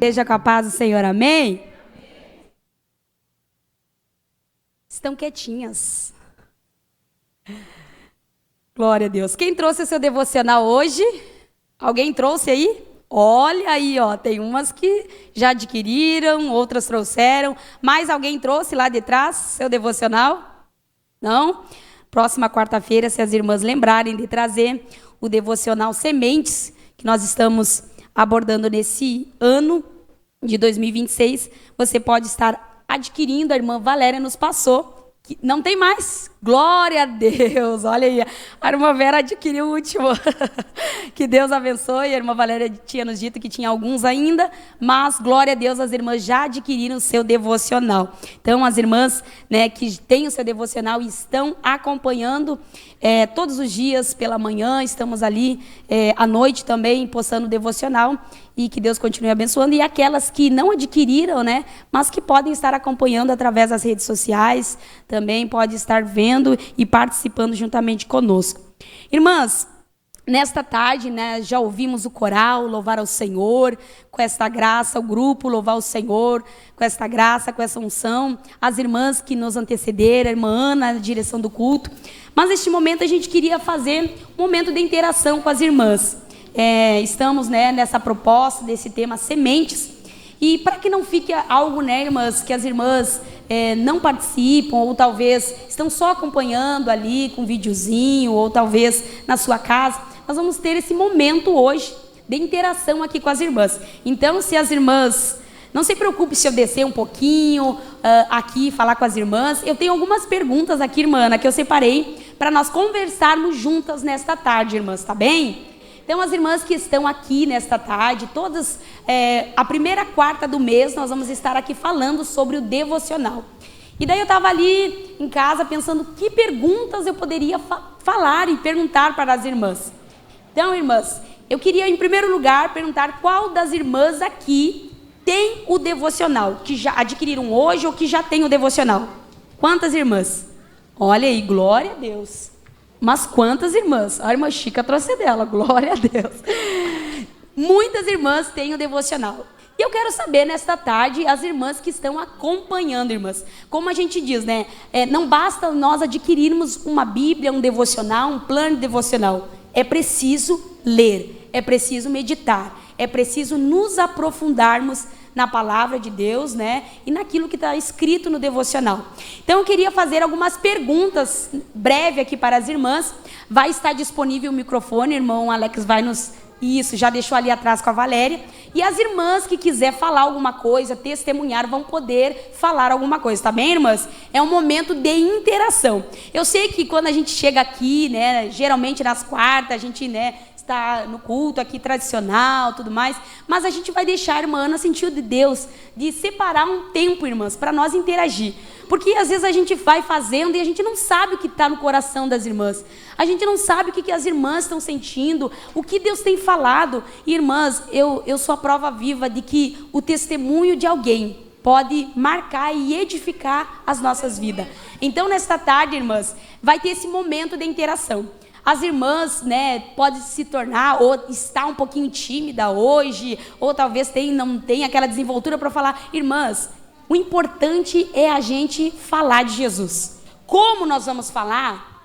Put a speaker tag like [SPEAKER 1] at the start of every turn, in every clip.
[SPEAKER 1] Seja com a paz do Senhor, amém? Estão quietinhas. Glória a Deus. Quem trouxe o seu devocional hoje? Alguém trouxe aí? Olha aí, ó, tem umas que já adquiriram, outras trouxeram. Mais alguém trouxe lá de trás seu devocional? Não? Próxima quarta-feira, se as irmãs lembrarem de trazer o devocional Sementes, que nós estamos abordando nesse ano de 2026, você pode estar adquirindo. A irmã Valéria nos passou. Não tem mais. Glória a Deus. Olha aí. A irmã Vera adquiriu o último. Que Deus abençoe. A irmã Valéria tinha nos dito que tinha alguns ainda, mas glória a Deus, as irmãs já adquiriram o seu devocional. Então, as irmãs, né, que têm o seu devocional e estão acompanhando todos os dias pela manhã, estamos ali à noite também postando o devocional. E que Deus continue abençoando. E aquelas que não adquiriram, né, mas que podem estar acompanhando através das redes sociais, também pode estar vendo e participando juntamente conosco. Irmãs, nesta tarde, né, já ouvimos o coral louvar ao Senhor, com esta graça, o grupo louvar ao Senhor, com esta graça, com essa unção, as irmãs que nos antecederam, a irmã Ana, na direção do culto. Mas neste momento a gente queria fazer um momento de interação com as irmãs. Estamos, né, nessa proposta desse tema Sementes, e para que não fique algo, né, irmãs, que as irmãs não participam, ou talvez estão só acompanhando ali com um videozinho, ou talvez na sua casa, nós vamos ter esse momento hoje de interação aqui com as irmãs. Então, se as irmãs, não se preocupe se eu descer um pouquinho aqui e falar com as irmãs, eu tenho algumas perguntas aqui, irmã Ana, que eu separei para nós conversarmos juntas nesta tarde, irmãs, tá bem? Então, as irmãs que estão aqui nesta tarde, todas, a primeira quarta do mês, nós vamos estar aqui falando sobre o devocional. E daí eu estava ali em casa pensando que perguntas eu poderia falar e perguntar para as irmãs. Então, irmãs, eu queria, em primeiro lugar, perguntar qual das irmãs aqui tem o devocional, que já adquiriram hoje ou que já tem o devocional. Quantas irmãs? Olha aí, glória a Deus. Mas quantas irmãs? A irmã Chica trouxe dela, glória a Deus. Muitas irmãs têm o devocional. E eu quero saber nesta tarde, as irmãs que estão acompanhando, irmãs. Como a gente diz, né? Não basta nós adquirirmos uma Bíblia, um devocional, um plano devocional. É preciso ler, é preciso meditar, é preciso nos aprofundarmos na palavra de Deus, né? E naquilo que está escrito no devocional. Então eu queria fazer algumas perguntas breve aqui para as irmãs. Vai estar disponível o microfone, irmão Alex vai nos... Isso, já deixou ali atrás com a Valéria. E as irmãs que quiser falar alguma coisa, testemunhar, vão poder falar alguma coisa, tá bem, irmãs? É um momento de interação. Eu sei que quando a gente chega aqui, né, geralmente nas quartas, a gente, né, está no culto aqui tradicional, tudo mais, mas a gente vai deixar a irmã Ana sentir de Deus, de separar um tempo, irmãs, para nós interagir. Porque às vezes a gente vai fazendo e a gente não sabe o que está no coração das irmãs. A gente não sabe o que as irmãs estão sentindo, o que Deus tem falado. E, irmãs, eu sou a prova viva de que o testemunho de alguém pode marcar e edificar as nossas vidas. Então, nesta tarde, irmãs, vai ter esse momento de interação. As irmãs, né, podem se tornar ou estar um pouquinho tímida hoje, ou talvez não tenha aquela desenvoltura para falar. Irmãs, o importante é a gente falar de Jesus. Como nós vamos falar,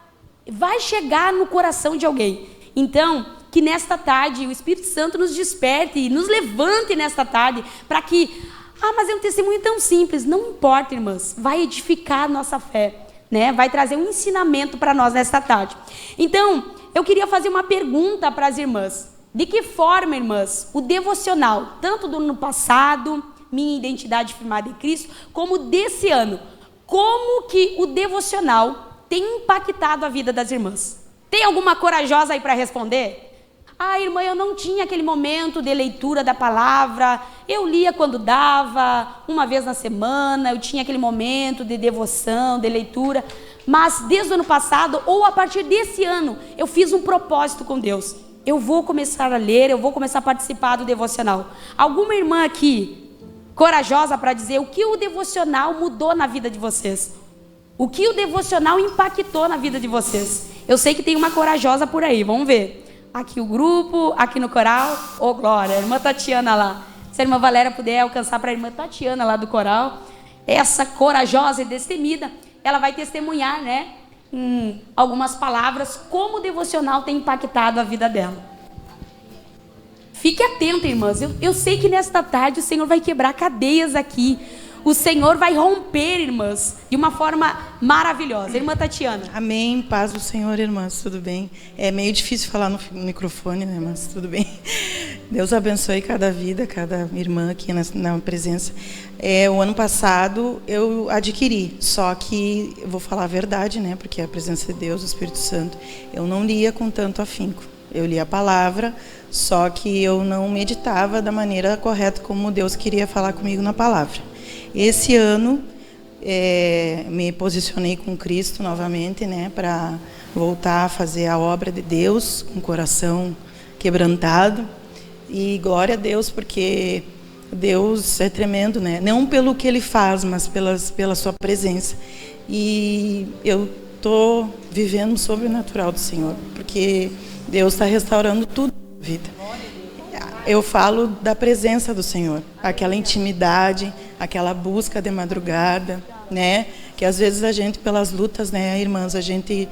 [SPEAKER 1] vai chegar no coração de alguém. Então, que nesta tarde o Espírito Santo nos desperte e nos levante nesta tarde para que, mas é um testemunho tão simples. Não importa, irmãs, vai edificar a nossa fé, né? Vai trazer um ensinamento para nós nesta tarde. Então, eu queria fazer uma pergunta para as irmãs. De que forma, irmãs, o devocional, tanto do ano passado, Minha Identidade Firmada em Cristo, como desse ano, como que o devocional tem impactado a vida das irmãs? Tem alguma corajosa aí para responder? Irmã, eu não tinha aquele momento de leitura da palavra, eu lia quando dava, uma vez na semana, eu tinha aquele momento de devoção, de leitura, mas desde o ano passado, ou a partir desse ano, eu fiz um propósito com Deus. Eu vou começar a ler, eu vou começar a participar do devocional. Alguma irmã aqui corajosa para dizer o que o devocional mudou na vida de vocês? O que o devocional impactou na vida de vocês? Eu sei que tem uma corajosa por aí, vamos ver. Aqui o grupo, aqui no coral. Glória, a irmã Tatiana lá. Se a irmã Valéria puder alcançar para a irmã Tatiana lá do coral, essa corajosa e destemida, ela vai testemunhar, né, em algumas palavras, como o devocional tem impactado a vida dela. Fique atento, irmãs. Eu sei que nesta tarde o Senhor vai quebrar cadeias aqui. O Senhor vai romper, irmãs, de uma forma maravilhosa. Irmã Tatiana.
[SPEAKER 2] Amém. Paz do Senhor, irmãs. Tudo bem? É meio difícil falar no microfone, né, mas tudo bem. Deus abençoe cada vida, cada irmã aqui na presença. O ano passado eu adquiri, só que eu vou falar a verdade, né, porque a presença de Deus, o Espírito Santo, eu não lia com tanto afinco. Eu lia a palavra, só que eu não meditava da maneira correta como Deus queria falar comigo na palavra. Esse ano me posicionei com Cristo novamente, né, para voltar a fazer a obra de Deus com o coração quebrantado. E glória a Deus, porque Deus é tremendo, né? Não pelo que Ele faz, mas pela sua presença. E eu estou vivendo o sobrenatural do Senhor, porque Deus está restaurando tudo na vida. Eu falo da presença do Senhor, aquela intimidade, aquela busca de madrugada, né? Que às vezes a gente, pelas lutas, né, irmãs, a gente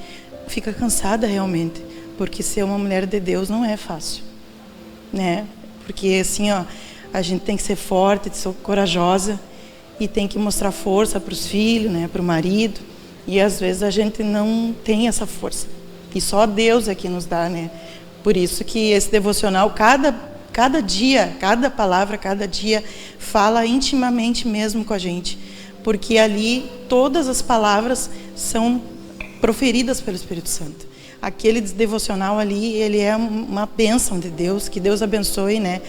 [SPEAKER 2] fica cansada realmente, porque ser uma mulher de Deus não é fácil, né? Porque assim, ó, a gente tem que ser forte, ser corajosa e tem que mostrar força para os filhos, né, para o marido. E às vezes a gente não tem essa força. E só Deus é que nos dá, né? Por isso que esse devocional, cada dia, cada palavra, cada dia, fala intimamente mesmo com a gente. Porque ali, todas as palavras são proferidas pelo Espírito Santo. Aquele devocional ali, ele é uma bênção de Deus, que Deus abençoe, né,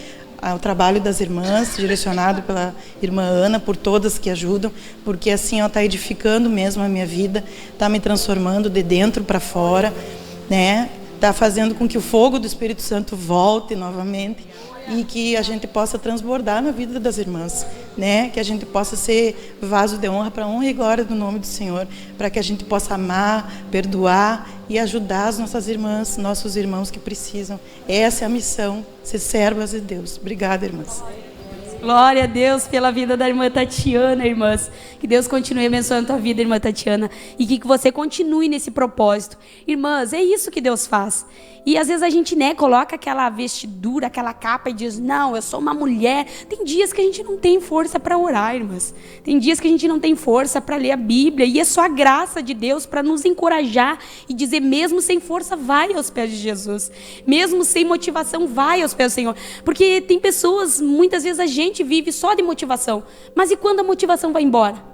[SPEAKER 2] o trabalho das irmãs, direcionado pela irmã Ana, por todas que ajudam, porque assim, ó, está edificando mesmo a minha vida, está me transformando de dentro para fora, né? Está fazendo com que o fogo do Espírito Santo volte novamente e que a gente possa transbordar na vida das irmãs, né? Que a gente possa ser vaso de honra para a honra e glória do nome do Senhor, para que a gente possa amar, perdoar e ajudar as nossas irmãs, nossos irmãos que precisam. Essa é a missão, ser servas de Deus. Obrigada, irmãs.
[SPEAKER 1] Glória a Deus pela vida da irmã Tatiana, irmãs. Que Deus continue abençoando a tua vida, irmã Tatiana. E que você continue nesse propósito. Irmãs, é isso que Deus faz. E às vezes a gente, né, coloca aquela vestidura, aquela capa e diz, não, eu sou uma mulher. Tem dias que a gente não tem força para orar, irmãs. Tem dias que a gente não tem força para ler a Bíblia. E é só a graça de Deus para nos encorajar e dizer, mesmo sem força, vai aos pés de Jesus. Mesmo sem motivação, vai aos pés do Senhor. Porque tem pessoas, muitas vezes a gente vive só de motivação. Mas e quando a motivação vai embora?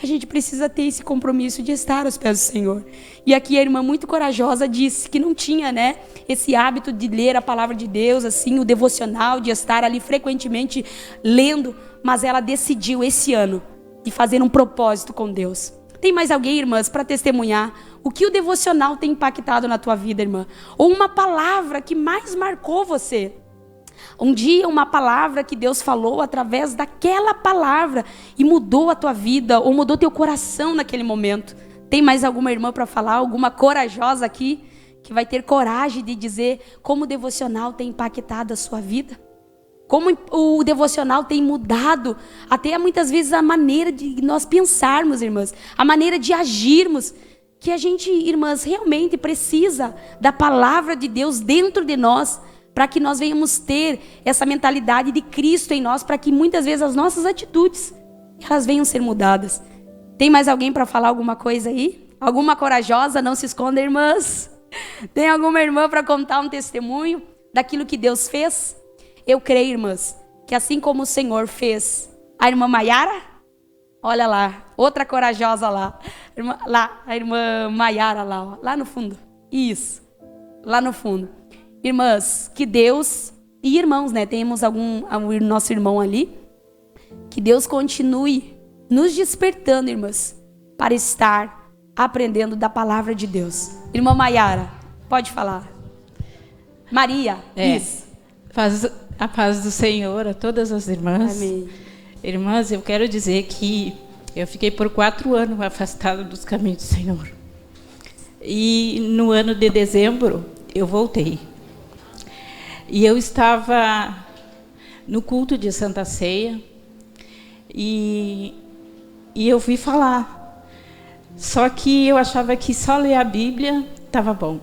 [SPEAKER 1] A gente precisa ter esse compromisso de estar aos pés do Senhor. E aqui a irmã muito corajosa disse que não tinha, né, esse hábito de ler a palavra de Deus, assim, o devocional, de estar ali frequentemente lendo, mas ela decidiu esse ano de fazer um propósito com Deus. Tem mais alguém, irmãs, para testemunhar o que o devocional tem impactado na tua vida, irmã? Ou uma palavra que mais marcou você? Um dia, uma palavra que Deus falou através daquela palavra e mudou a tua vida ou mudou teu coração naquele momento. Tem mais alguma irmã para falar? Alguma corajosa aqui que vai ter coragem de dizer como o devocional tem impactado a sua vida? Como o devocional tem mudado até muitas vezes a maneira de nós pensarmos, irmãs, a maneira de agirmos. Que a gente, irmãs, realmente precisa da palavra de Deus dentro de nós, para que nós venhamos ter essa mentalidade de Cristo em nós, para que muitas vezes as nossas atitudes, elas venham ser mudadas. Tem mais alguém para falar alguma coisa aí? Alguma corajosa? Não se esconda, irmãs. Tem alguma irmã para contar um testemunho daquilo que Deus fez? Eu creio, irmãs, que assim como o Senhor fez a irmã Maiara, olha lá, outra corajosa lá, a irmã Maiara lá, ó, lá no fundo. Isso, lá no fundo. Irmãs, que Deus, e irmãos, né, temos nosso irmão ali, que Deus continue nos despertando, irmãs, para estar aprendendo da palavra de Deus. Irmã Maiara, pode falar. Maria, isso.
[SPEAKER 3] A paz do Senhor a todas as irmãs.
[SPEAKER 1] Amém.
[SPEAKER 3] Irmãs, eu quero dizer que eu fiquei por 4 anos afastada dos caminhos do Senhor. E no ano de dezembro, eu voltei. E eu estava no culto de Santa Ceia, e eu fui falar. Só que eu achava que só ler a Bíblia estava bom.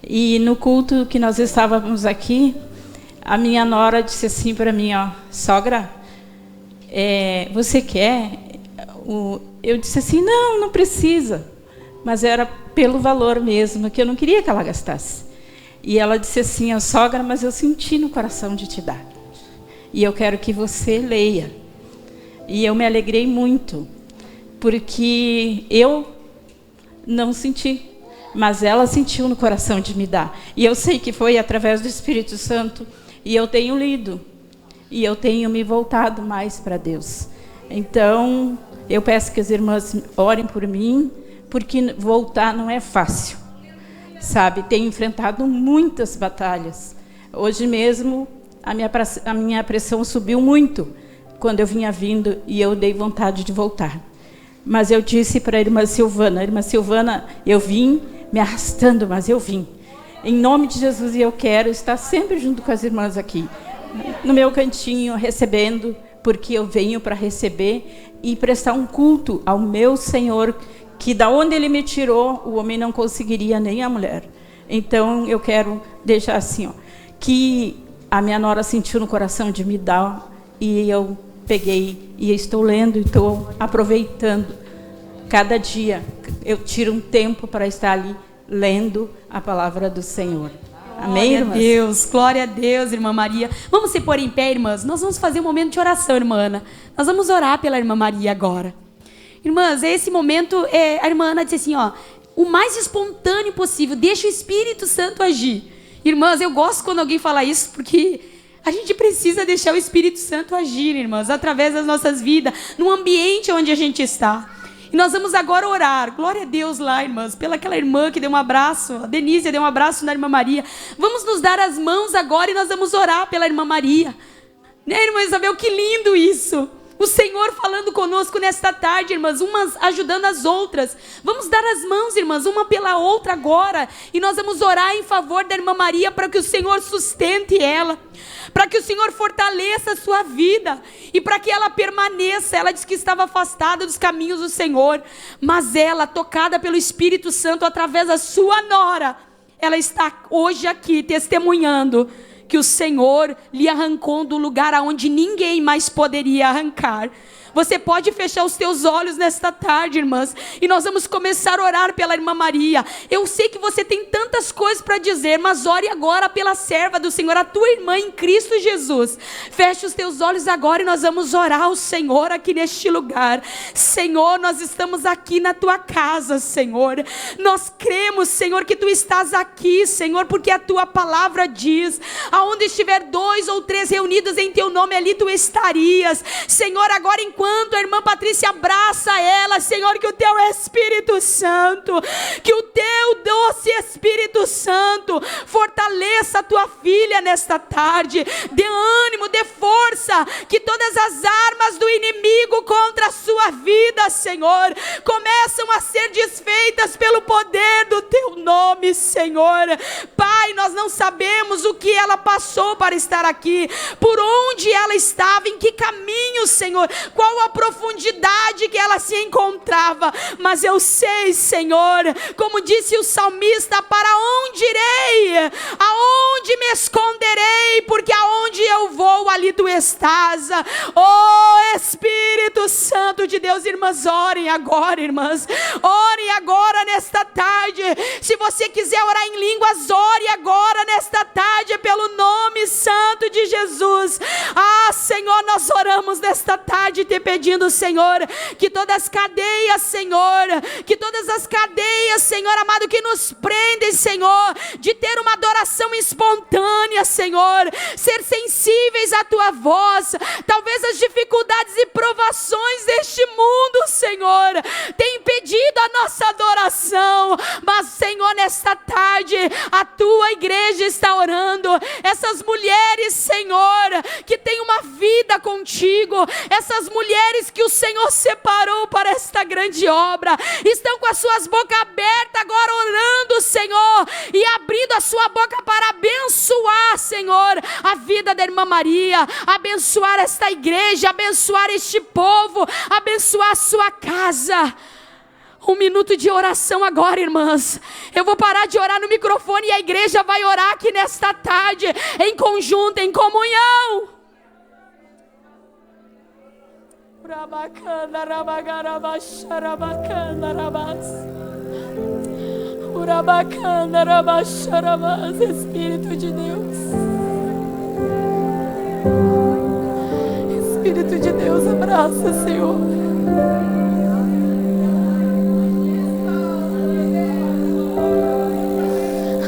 [SPEAKER 3] E no culto que nós estávamos aqui, a minha nora disse assim para mim, ó, sogra, você quer? Eu disse assim, não precisa. Mas era pelo valor mesmo, que eu não queria que ela gastasse. E ela disse assim, ó, sogra, mas eu senti no coração de te dar. E eu quero que você leia. E eu me alegrei muito, porque eu não senti, mas ela sentiu no coração de me dar. E eu sei que foi através do Espírito Santo, e eu tenho lido, e eu tenho me voltado mais para Deus. Então, eu peço que as irmãs orem por mim, porque voltar não é fácil, sabe? Tenho enfrentado muitas batalhas. Hoje mesmo, a minha pressão subiu muito, quando eu vinha vindo, e eu dei vontade de voltar. Mas eu disse para a irmã Silvana, eu vim me arrastando, mas eu vim. Em nome de Jesus, e eu quero estar sempre junto com as irmãs aqui, no meu cantinho, recebendo, porque eu venho para receber e prestar um culto ao meu Senhor, que da onde Ele me tirou, o homem não conseguiria, nem a mulher. Então, eu quero deixar assim, ó, que a minha nora sentiu no coração de me dar, e eu peguei e estou lendo, e estou aproveitando. Cada dia eu tiro um tempo para estar ali lendo a palavra do Senhor. Amém, irmãs?
[SPEAKER 1] Glória a Deus, irmã Maria. Vamos se pôr em pé, irmãs. Nós vamos fazer um momento de oração, irmã Ana. Nós vamos orar pela irmã Maria agora. Irmãs, esse momento, a irmã Ana disse assim, ó, o mais espontâneo possível, deixa o Espírito Santo agir. Irmãs, eu gosto quando alguém fala isso, porque a gente precisa deixar o Espírito Santo agir, irmãs, através das nossas vidas, no ambiente onde a gente está. E nós vamos agora orar. Glória a Deus lá, irmãs, pelaquela irmã que deu um abraço, a Denise deu um abraço na irmã Maria. Vamos nos dar as mãos agora e nós vamos orar pela irmã Maria. Né, irmã Isabel, que lindo isso. O Senhor falando conosco nesta tarde, irmãs, umas ajudando as outras. Vamos dar as mãos, irmãs, uma pela outra agora. E nós vamos orar em favor da irmã Maria para que o Senhor sustente ela, para que o Senhor fortaleça a sua vida e para que ela permaneça. Ela disse que estava afastada dos caminhos do Senhor, mas ela, tocada pelo Espírito Santo através da sua nora, ela está hoje aqui testemunhando que o Senhor lhe arrancou do lugar aonde ninguém mais poderia arrancar. Você pode fechar os teus olhos nesta tarde, irmãs, e nós vamos começar a orar pela irmã Maria. Eu sei que você tem tantas coisas para dizer, mas ore agora pela serva do Senhor, a tua irmã em Cristo Jesus. Feche os teus olhos agora e nós vamos orar ao Senhor aqui neste lugar. Senhor, nós estamos aqui na tua casa, Senhor. Nós cremos, Senhor, que tu estás aqui, Senhor, porque a tua palavra diz, aonde estiver 2 ou 3 reunidos em teu nome, ali tu estarias. Senhor, agora enquanto a irmã Patrícia abraça ela, Senhor, que o teu Espírito Santo, que o teu doce Espírito Santo fortaleça a tua filha nesta tarde, dê ânimo, dê força, que todas as armas do inimigo contra a sua vida, Senhor, começam a ser desfeitas pelo poder do teu nome, Senhor. Pai, nós não sabemos o que ela passou para estar aqui, por onde ela estava, em que caminho, Senhor, qual a profundidade que ela se encontrava, mas eu sei, Senhor, como disse o salmista, para onde irei, aonde me esconderei, porque aonde eu vou, ali tu estás. Oh Espírito Santo de Deus, irmãs, orem agora, irmãs, orem agora nesta tarde. Se você quiser orar em línguas, ore agora nesta tarde, pelo nome santo de Jesus. Ah, Senhor, nós oramos nesta tarde te pedindo, Senhor, que todas as cadeias, Senhor, que todas as cadeias, Senhor amado, que nos prendem, Senhor, de ter uma adoração espontânea, Senhor, ser sensíveis à tua voz. Talvez as dificuldades e provações deste mundo, Senhor, tenham impedido a nossa adoração, mas, Senhor, nesta tarde, a tua igreja está orando. Essas mulheres, Senhor, que têm uma vida contigo, essas mulheres que o Senhor separou para esta grande obra, estão com as suas bocas abertas agora orando, Senhor, e abrindo a sua boca para abençoar, Senhor, a vida vida da irmã Maria, abençoar esta igreja, abençoar este povo, abençoar a sua casa. Um minuto de oração agora, irmãs. Eu vou parar de orar no microfone e a igreja vai orar aqui nesta tarde, em conjunto, em comunhão. Espírito de Deus. Espírito de Deus, abraça, Senhor.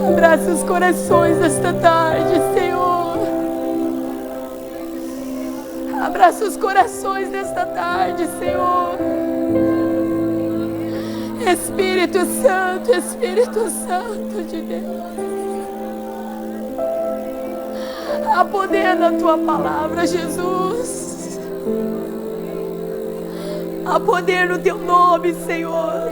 [SPEAKER 1] Abraça os corações desta tarde, Senhor. Abraça os corações desta tarde, Senhor. Espírito Santo de Deus. Há poder na tua palavra, Jesus. Há poder no teu nome, Senhor.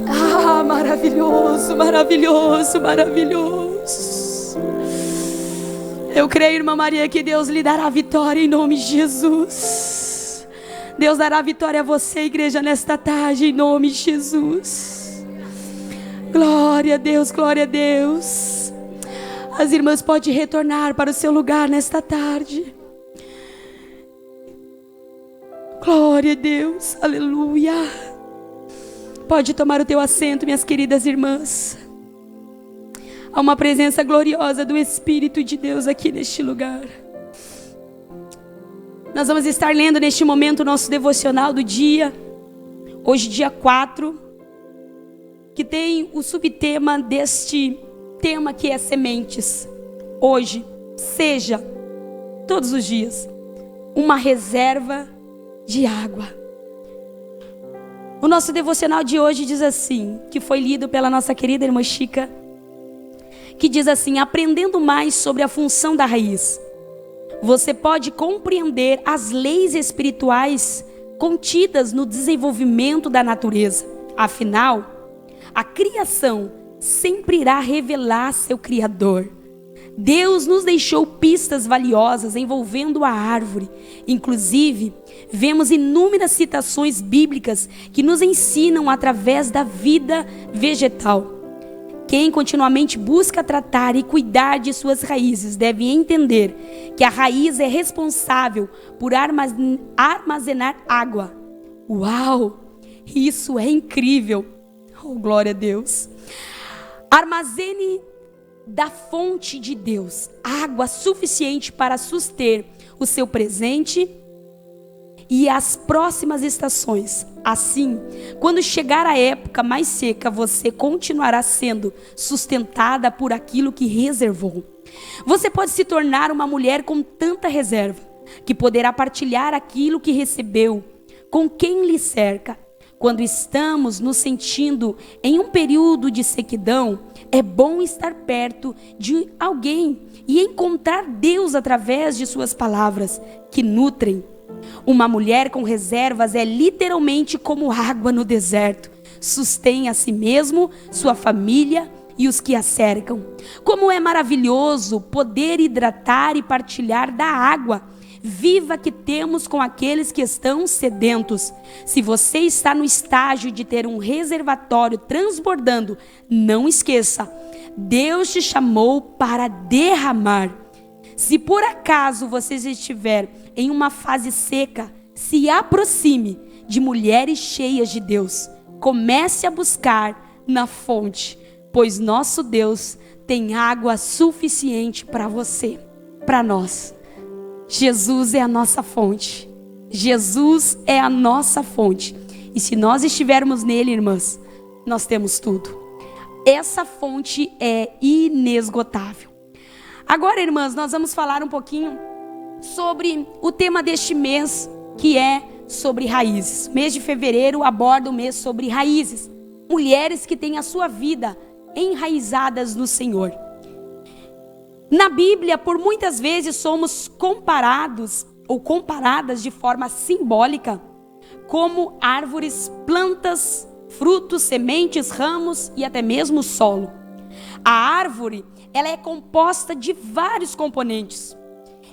[SPEAKER 1] Ah, maravilhoso, maravilhoso, maravilhoso. Eu creio, irmã Maria, que Deus lhe dará vitória em nome de Jesus. Deus dará vitória a você, igreja, nesta tarde, em nome de Jesus. Glória a Deus, glória a Deus. As irmãs podem retornar para o seu lugar nesta tarde. Glória a Deus, aleluia. Pode tomar o teu assento, minhas queridas irmãs. Há uma presença gloriosa do Espírito de Deus aqui neste lugar. Nós vamos estar lendo neste momento o nosso devocional do dia. Hoje, dia 4. Que tem o subtema deste tema que é sementes. Hoje, seja, todos os dias, uma reserva de água. O nosso devocional de hoje diz assim, que foi lido pela nossa querida irmã Chica, que diz assim: aprendendo mais sobre a função da raiz, você pode compreender as leis espirituais contidas no desenvolvimento da natureza. Afinal, a criação sempre irá revelar seu Criador. Deus nos deixou pistas valiosas envolvendo a árvore. Inclusive, vemos inúmeras citações bíblicas que nos ensinam através da vida vegetal. Quem continuamente busca tratar e cuidar de suas raízes deve entender que a raiz é responsável por armazenar água. Uau! Isso é incrível! Oh, glória a Deus! Armazene da fonte de Deus água suficiente para suster o seu presente e as próximas estações. Assim, quando chegar a época mais seca, você continuará sendo sustentada por aquilo que reservou. Você pode se tornar uma mulher com tanta reserva que poderá partilhar aquilo que recebeu com quem lhe cerca. Quando estamos nos sentindo em um período de sequidão, é bom estar perto de alguém e encontrar Deus através de suas palavras que nutrem. Uma mulher com reservas é literalmente como água no deserto. Sustém a si mesmo, sua família e os que a cercam. Como é maravilhoso poder hidratar e partilhar da água viva que temos com aqueles que estão sedentos. Se você está no estágio de ter um reservatório transbordando, não esqueça, Deus te chamou para derramar. Se por acaso você estiver em uma fase seca, se aproxime de mulheres cheias de Deus. Comece a buscar na fonte, pois nosso Deus tem água suficiente para você, para nós. Jesus é a nossa fonte. Jesus é a nossa fonte. E se nós estivermos nele, irmãs, nós temos tudo. Essa fonte é inesgotável. Agora, irmãs, nós vamos falar um pouquinho sobre o tema deste mês, que é sobre raízes. O mês de fevereiro aborda o mês sobre raízes. Mulheres que têm a sua vida enraizadas no Senhor. Na Bíblia, por muitas vezes somos comparados ou comparadas de forma simbólica como árvores, plantas, frutos, sementes, ramos e até mesmo solo. A árvore, ela é composta de vários componentes.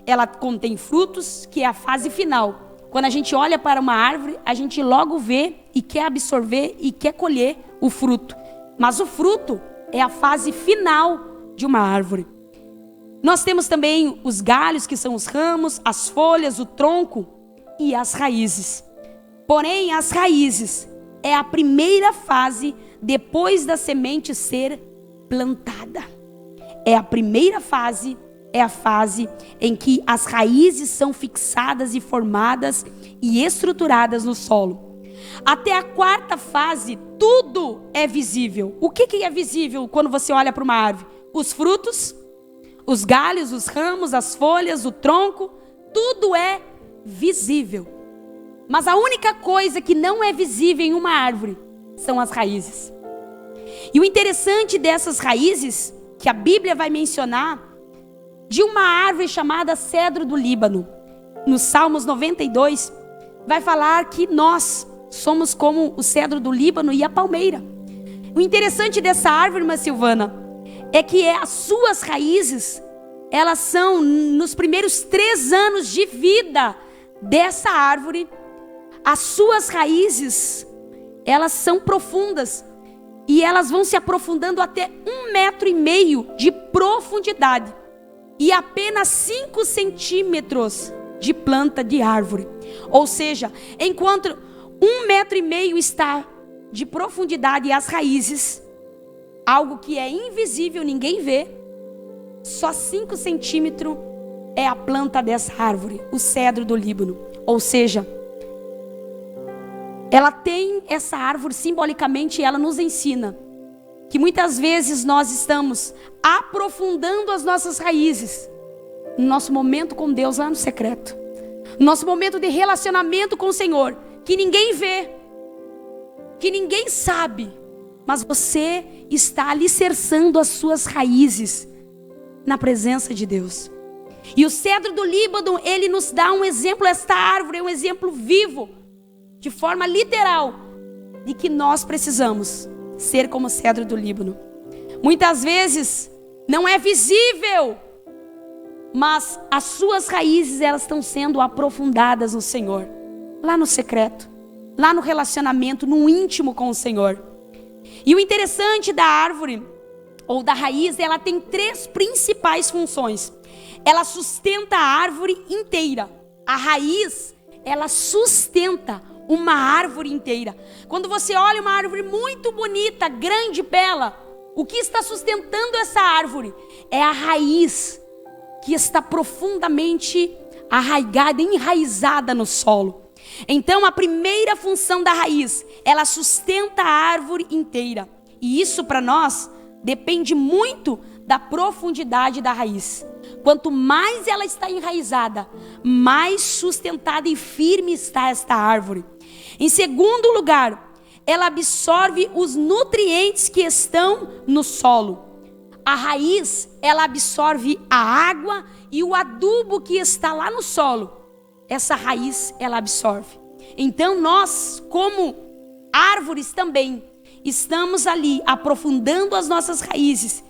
[SPEAKER 1] Ela contém frutos, que é a fase final. Quando a gente olha para uma árvore, a gente logo vê e quer absorver e quer colher o fruto. Mas o fruto é a fase final de uma árvore. Nós temos também os galhos, que são os ramos, as folhas, o tronco e as raízes. Porém, as raízes é a primeira fase depois da semente ser plantada. É a primeira fase, é a fase em que as raízes são fixadas e formadas e estruturadas no solo. Até a quarta fase, tudo é visível. O que é visível quando você olha para uma árvore? Os frutos, os galhos, os ramos, as folhas, o tronco, tudo é visível. Mas a única coisa que não é visível em uma árvore são as raízes. E o interessante dessas raízes, que a Bíblia vai mencionar, de uma árvore chamada cedro do Líbano. Nos Salmos 92, vai falar que nós somos como o cedro do Líbano e a palmeira. O interessante dessa árvore, irmã Silvana, é que as suas raízes, elas são nos primeiros 3 anos de vida dessa árvore. As suas raízes, elas são profundas e elas vão se aprofundando até 1,5 metro de profundidade e apenas 5 centímetros de planta de árvore. Ou seja, enquanto 1,5 metro está de profundidade e as raízes, algo que é invisível, ninguém vê, só 5 centímetros é a planta dessa árvore, o cedro do Líbano. Ou seja, ela tem essa árvore, simbolicamente, ela nos ensina que muitas vezes nós estamos aprofundando as nossas raízes no nosso momento com Deus lá no secreto, no nosso momento de relacionamento com o Senhor, que ninguém vê, que ninguém sabe, mas você está alicerçando as suas raízes na presença de Deus. E o cedro do Líbano, ele nos dá um exemplo. Esta árvore é um exemplo vivo, de forma literal, de que nós precisamos ser como o cedro do Líbano. Muitas vezes não é visível, mas as suas raízes, elas estão sendo aprofundadas no Senhor, lá no secreto, lá no relacionamento, no íntimo com o Senhor. E o interessante da árvore, ou da raiz, ela tem 3 principais funções. Ela sustenta a árvore inteira. A raiz, ela sustenta uma árvore inteira. Quando você olha uma árvore muito bonita, grande, bela, o que está sustentando essa árvore? É a raiz, que está profundamente arraigada, enraizada no solo. Então, a primeira função da raiz, ela sustenta a árvore inteira. E isso para nós depende muito da profundidade da raiz. Quanto mais ela está enraizada, mais sustentada e firme está esta árvore. Em segundo lugar, ela absorve os nutrientes que estão no solo. A raiz, ela absorve a água e o adubo que está lá no solo. Essa raiz, ela absorve. Então nós, como árvores também, estamos ali aprofundando as nossas raízes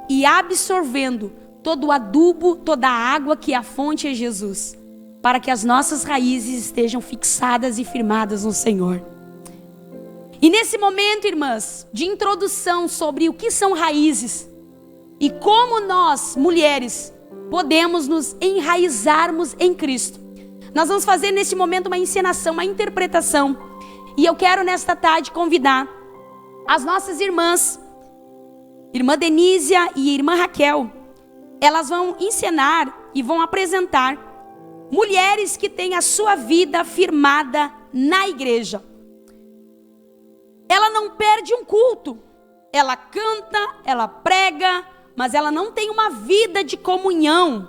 [SPEAKER 1] e absorvendo todo o adubo, toda a água, que a fonte é Jesus, para que as nossas raízes estejam fixadas e firmadas no Senhor. E nesse momento, irmãs, de introdução sobre o que são raízes e como nós, mulheres, podemos nos enraizarmos em Cristo, nós vamos fazer nesse momento uma encenação, uma interpretação. E eu quero nesta tarde convidar as nossas irmãs, irmã Denísia e irmã Raquel. Elas vão encenar e vão apresentar mulheres que têm a sua vida firmada na igreja. Ela não perde um culto, ela canta, ela prega, mas ela não tem uma vida de comunhão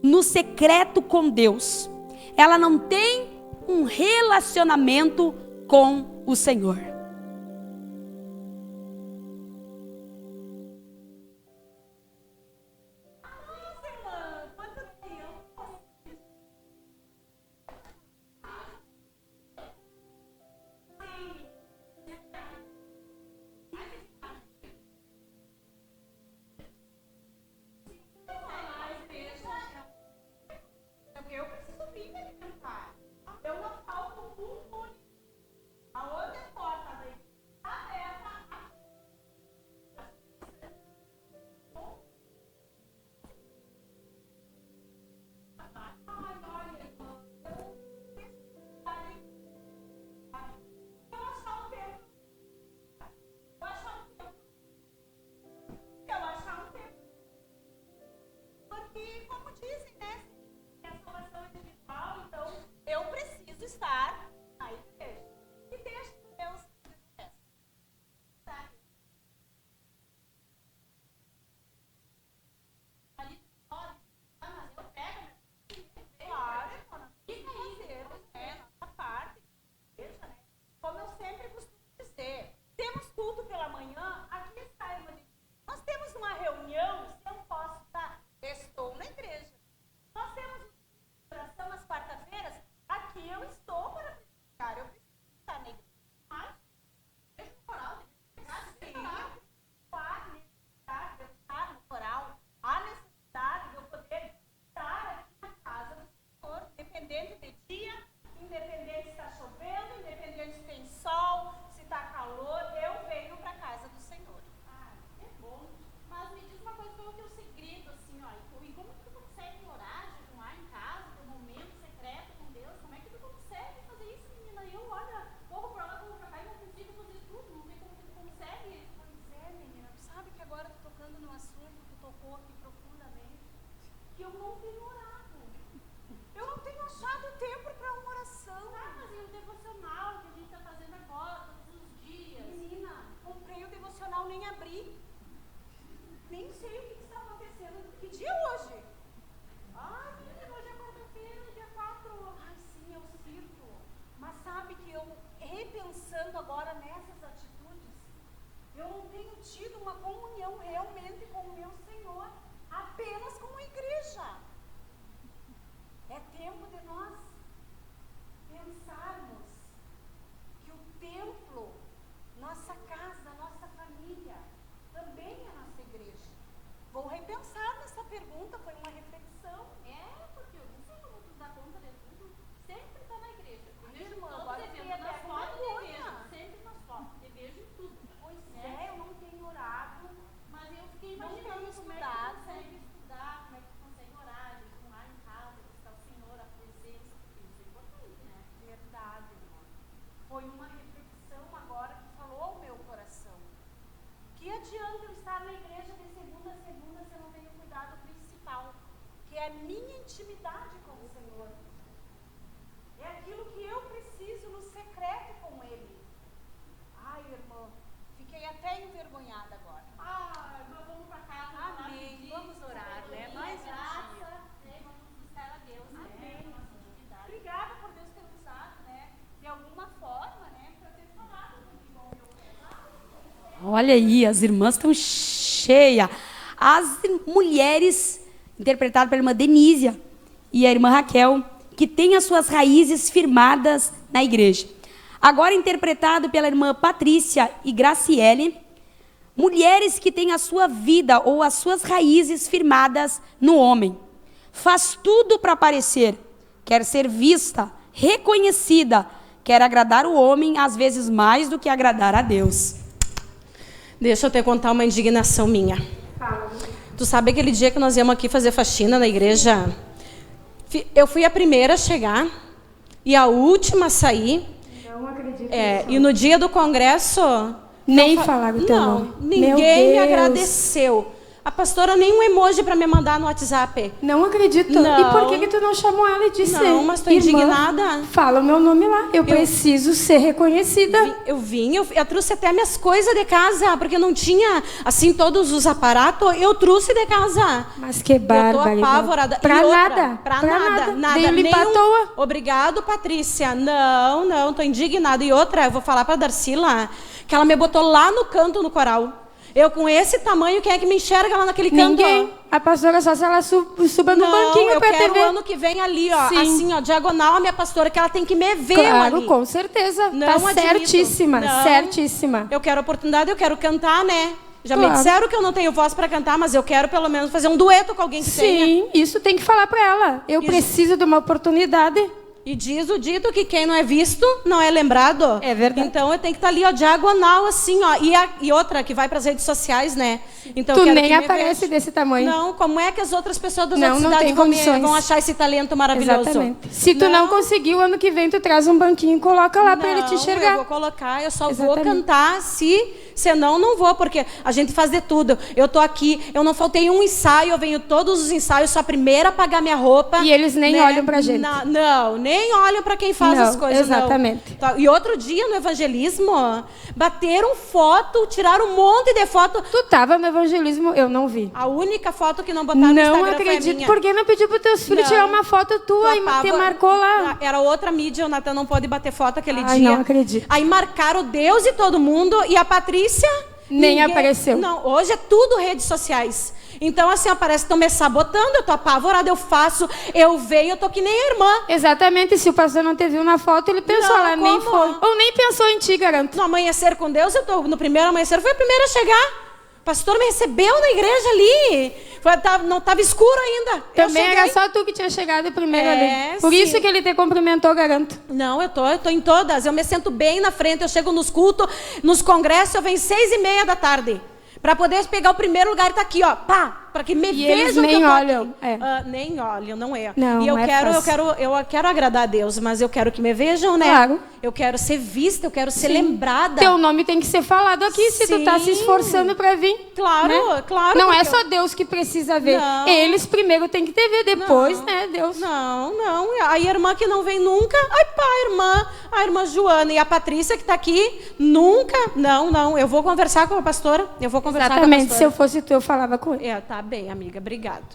[SPEAKER 1] no secreto com Deus. ela não tem um relacionamento com o Senhor. Olha aí, as irmãs estão cheias. As mulheres, interpretadas pela irmã Denísia e a irmã Raquel, que têm as suas raízes firmadas na igreja. Agora interpretado pela irmã Patrícia e Graciele, mulheres que têm a sua vida ou as suas raízes firmadas no homem. Faz tudo para aparecer, quer ser vista, reconhecida, quer agradar o homem, às vezes mais do que agradar a Deus.
[SPEAKER 4] Deixa eu te contar uma indignação minha. Tu sabe aquele dia que nós íamos aqui fazer faxina na igreja? Eu fui a primeira a chegar e a última a sair.
[SPEAKER 5] Não acredito.
[SPEAKER 4] E no dia do congresso...
[SPEAKER 5] Nem falar com o teu nome.
[SPEAKER 4] Ninguém me agradeceu. A pastora nem um emoji para me mandar no WhatsApp.
[SPEAKER 5] Não acredito.
[SPEAKER 4] Não.
[SPEAKER 5] E por que tu não chamou ela e disse?
[SPEAKER 4] Não, mas tô
[SPEAKER 5] "Irmã,
[SPEAKER 4] indignada."
[SPEAKER 5] Fala o meu nome lá. Eu preciso ser reconhecida.
[SPEAKER 4] Eu trouxe até minhas coisas de casa, porque não tinha, assim, todos os aparatos. Eu trouxe de casa.
[SPEAKER 5] Mas que
[SPEAKER 4] Eu tô
[SPEAKER 5] barbaridade.
[SPEAKER 4] apavorada.
[SPEAKER 5] Pra
[SPEAKER 4] E outra,
[SPEAKER 5] nada.
[SPEAKER 4] Pra nada.
[SPEAKER 5] Veio limpar à toa.
[SPEAKER 4] Obrigado, Patrícia. Não, tô indignada. E outra, eu vou falar pra Darcila, que ela me botou lá no canto no coral. Eu com esse tamanho, quem é que me enxerga lá naquele canto?
[SPEAKER 5] Ninguém. A pastora só se ela suba no banquinho pra
[SPEAKER 4] eu quero
[SPEAKER 5] TV.
[SPEAKER 4] o ano que vem ali, ó.
[SPEAKER 5] Sim.
[SPEAKER 4] Assim, ó, diagonal a minha pastora, que ela tem que me ver
[SPEAKER 5] Claro,
[SPEAKER 4] ali.
[SPEAKER 5] com certeza.
[SPEAKER 4] Não
[SPEAKER 5] Tá
[SPEAKER 4] admito.
[SPEAKER 5] certíssima,
[SPEAKER 4] Não.
[SPEAKER 5] certíssima.
[SPEAKER 4] Eu quero oportunidade, eu quero cantar, né? Já me
[SPEAKER 5] Claro.
[SPEAKER 4] disseram que eu não tenho voz pra cantar, mas eu quero pelo menos fazer um dueto com alguém que tenha.
[SPEAKER 5] Sim, isso tem que falar pra ela. Eu preciso de uma oportunidade.
[SPEAKER 4] E diz o dito que quem não é visto não é lembrado.
[SPEAKER 5] É verdade.
[SPEAKER 4] Então eu tenho que estar ali, ó, diagonal, assim, ó. E outra que vai para as redes sociais, né? Então eu
[SPEAKER 5] Tu
[SPEAKER 4] quero
[SPEAKER 5] nem
[SPEAKER 4] que me
[SPEAKER 5] aparece
[SPEAKER 4] veja.
[SPEAKER 5] desse tamanho.
[SPEAKER 4] Não, como é que as outras pessoas das
[SPEAKER 5] Não,
[SPEAKER 4] outras
[SPEAKER 5] não
[SPEAKER 4] cidades
[SPEAKER 5] tem
[SPEAKER 4] vão,
[SPEAKER 5] condições.
[SPEAKER 4] vão achar esse talento maravilhoso?
[SPEAKER 5] Exatamente. Se tu não conseguiu, ano que vem tu traz um banquinho e coloca lá pra ele te
[SPEAKER 4] Não,
[SPEAKER 5] enxergar.
[SPEAKER 4] eu vou colocar, eu só
[SPEAKER 5] Exatamente.
[SPEAKER 4] vou cantar senão não vou, porque a gente faz de tudo. Eu tô aqui, eu não faltei um ensaio, eu venho todos os ensaios, sou a primeira a pagar minha roupa.
[SPEAKER 5] E eles nem
[SPEAKER 4] né?
[SPEAKER 5] olham pra gente.
[SPEAKER 4] Não, nem olham pra quem faz
[SPEAKER 5] Não,
[SPEAKER 4] as coisas.
[SPEAKER 5] exatamente.
[SPEAKER 4] Não. Tá, e outro dia no evangelismo, bateram foto, tiraram um monte de foto.
[SPEAKER 5] Tu tava no evangelismo, eu não vi.
[SPEAKER 4] A única foto que não botaram no
[SPEAKER 5] Não
[SPEAKER 4] Instagram foi a
[SPEAKER 5] acredito.
[SPEAKER 4] minha.
[SPEAKER 5] Por que não pediu pros teus filhos
[SPEAKER 4] Não.
[SPEAKER 5] tirar uma foto tua e te marcou lá?
[SPEAKER 4] Era outra mídia, o Natan não pôde bater foto aquele
[SPEAKER 5] Ai,
[SPEAKER 4] dia.
[SPEAKER 5] não acredito.
[SPEAKER 4] Aí marcaram Deus e todo mundo, e a Patrícia...
[SPEAKER 5] Nem apareceu.
[SPEAKER 4] Não, hoje é tudo redes sociais. Então, assim, ó, parece que estão me sabotando, eu tô apavorada, eu faço, eu venho, eu tô que nem a irmã.
[SPEAKER 5] Exatamente. Se o pastor não te viu na foto, ele pensou,
[SPEAKER 4] Não,
[SPEAKER 5] ela nem
[SPEAKER 4] como?
[SPEAKER 5] foi. Ou nem pensou em ti, garanto.
[SPEAKER 4] No amanhecer com Deus, eu tô no primeiro amanhecer, foi a primeira a chegar. O pastor me recebeu na igreja ali. Não estava escuro ainda. Eu
[SPEAKER 5] Também
[SPEAKER 4] cheguei.
[SPEAKER 5] era só tu que tinha chegado primeiro ali. Por
[SPEAKER 4] sim.
[SPEAKER 5] isso que ele te cumprimentou, garanto.
[SPEAKER 4] Não, eu tô em todas. Eu me sento bem na frente. Eu chego nos cultos, nos congressos, eu venho 6:30 da tarde. Para poder pegar o primeiro lugar e tá aqui, ó. Pá! Para que me
[SPEAKER 5] E
[SPEAKER 4] vejam
[SPEAKER 5] eles
[SPEAKER 4] que
[SPEAKER 5] nem
[SPEAKER 4] eu tô
[SPEAKER 5] olham,
[SPEAKER 4] aqui.
[SPEAKER 5] é.
[SPEAKER 4] Nem olham, não é.
[SPEAKER 5] Não,
[SPEAKER 4] e eu
[SPEAKER 5] é
[SPEAKER 4] quero agradar a Deus, mas eu quero que me vejam, né?
[SPEAKER 5] Claro.
[SPEAKER 4] Eu quero ser vista, eu quero ser lembrada.
[SPEAKER 5] Teu nome tem que ser falado aqui, se tu tá se
[SPEAKER 4] Sim.
[SPEAKER 5] esforçando pra vir.
[SPEAKER 4] Claro,
[SPEAKER 5] né?
[SPEAKER 4] claro.
[SPEAKER 5] Não é
[SPEAKER 4] porque
[SPEAKER 5] só Deus que precisa ver.
[SPEAKER 4] Não.
[SPEAKER 5] Eles primeiro têm que te ver, depois,
[SPEAKER 4] Não.
[SPEAKER 5] né, Deus.
[SPEAKER 4] Não. A irmã que não vem nunca, ai pá, a irmã Joana e a Patrícia que está aqui, nunca. Não. Eu vou conversar com a pastora.
[SPEAKER 5] Exatamente. Se eu fosse tu, eu falava com ele.
[SPEAKER 4] Tá bem, amiga. Obrigado.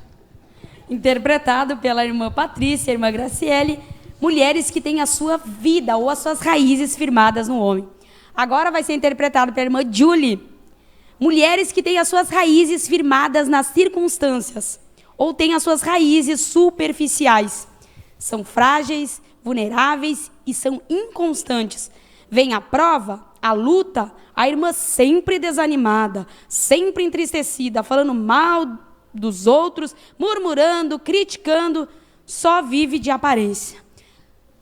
[SPEAKER 1] Interpretado pela irmã Patrícia, irmã Graciele, mulheres que têm a sua vida ou as suas raízes firmadas no homem. Agora vai ser interpretado pela irmã Julie, mulheres que têm as suas raízes firmadas nas circunstâncias ou têm as suas raízes superficiais. São frágeis, vulneráveis e são inconstantes. Vem a prova, a luta, a irmã sempre desanimada, sempre entristecida, falando mal dos outros, murmurando, criticando, só vive de aparência.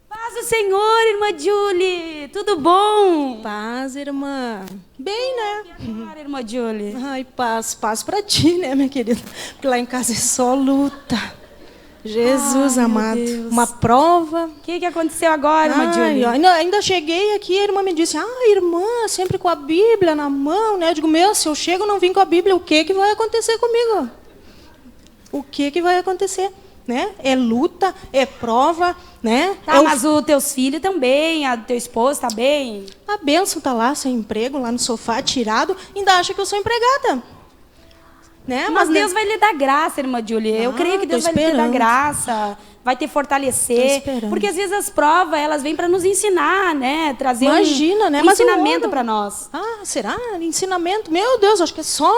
[SPEAKER 1] Paz do Senhor, irmã Julie, tudo bom?
[SPEAKER 6] Paz, irmã. Bem, né?
[SPEAKER 1] E agora, irmã Julie?
[SPEAKER 6] Ai, paz pra ti, né, minha querida? Porque lá em casa é só luta. Jesus
[SPEAKER 1] Ai, meu
[SPEAKER 6] amado.
[SPEAKER 1] Deus.
[SPEAKER 6] Uma prova.
[SPEAKER 1] O que aconteceu agora, irmã Julie?
[SPEAKER 6] Ainda cheguei aqui, a irmã me disse, irmã, sempre com a Bíblia na mão, né? Eu digo, se eu chego e não vim com a Bíblia, o que vai acontecer comigo? O que vai acontecer? Né? É luta, é prova, né?
[SPEAKER 1] Tá, mas os teus filhos também, a teu esposo tá bem?
[SPEAKER 6] A bênção tá lá, sem emprego, lá no sofá, tirado, ainda acha que eu sou empregada. Né?
[SPEAKER 1] Mas Deus vai lhe dar graça, irmã Julie. Eu creio que
[SPEAKER 6] tô
[SPEAKER 1] Deus vai lhe dar
[SPEAKER 6] esperando.
[SPEAKER 1] graça, vai te fortalecer.
[SPEAKER 6] Tô esperando.
[SPEAKER 1] Porque às vezes as provas, elas vêm para nos ensinar, né? Trazer
[SPEAKER 6] Imagina, né?
[SPEAKER 1] um
[SPEAKER 6] Mas eu
[SPEAKER 1] ensinamento
[SPEAKER 6] oro.
[SPEAKER 1] para nós.
[SPEAKER 6] Será? Ensinamento? Meu Deus, acho que é só...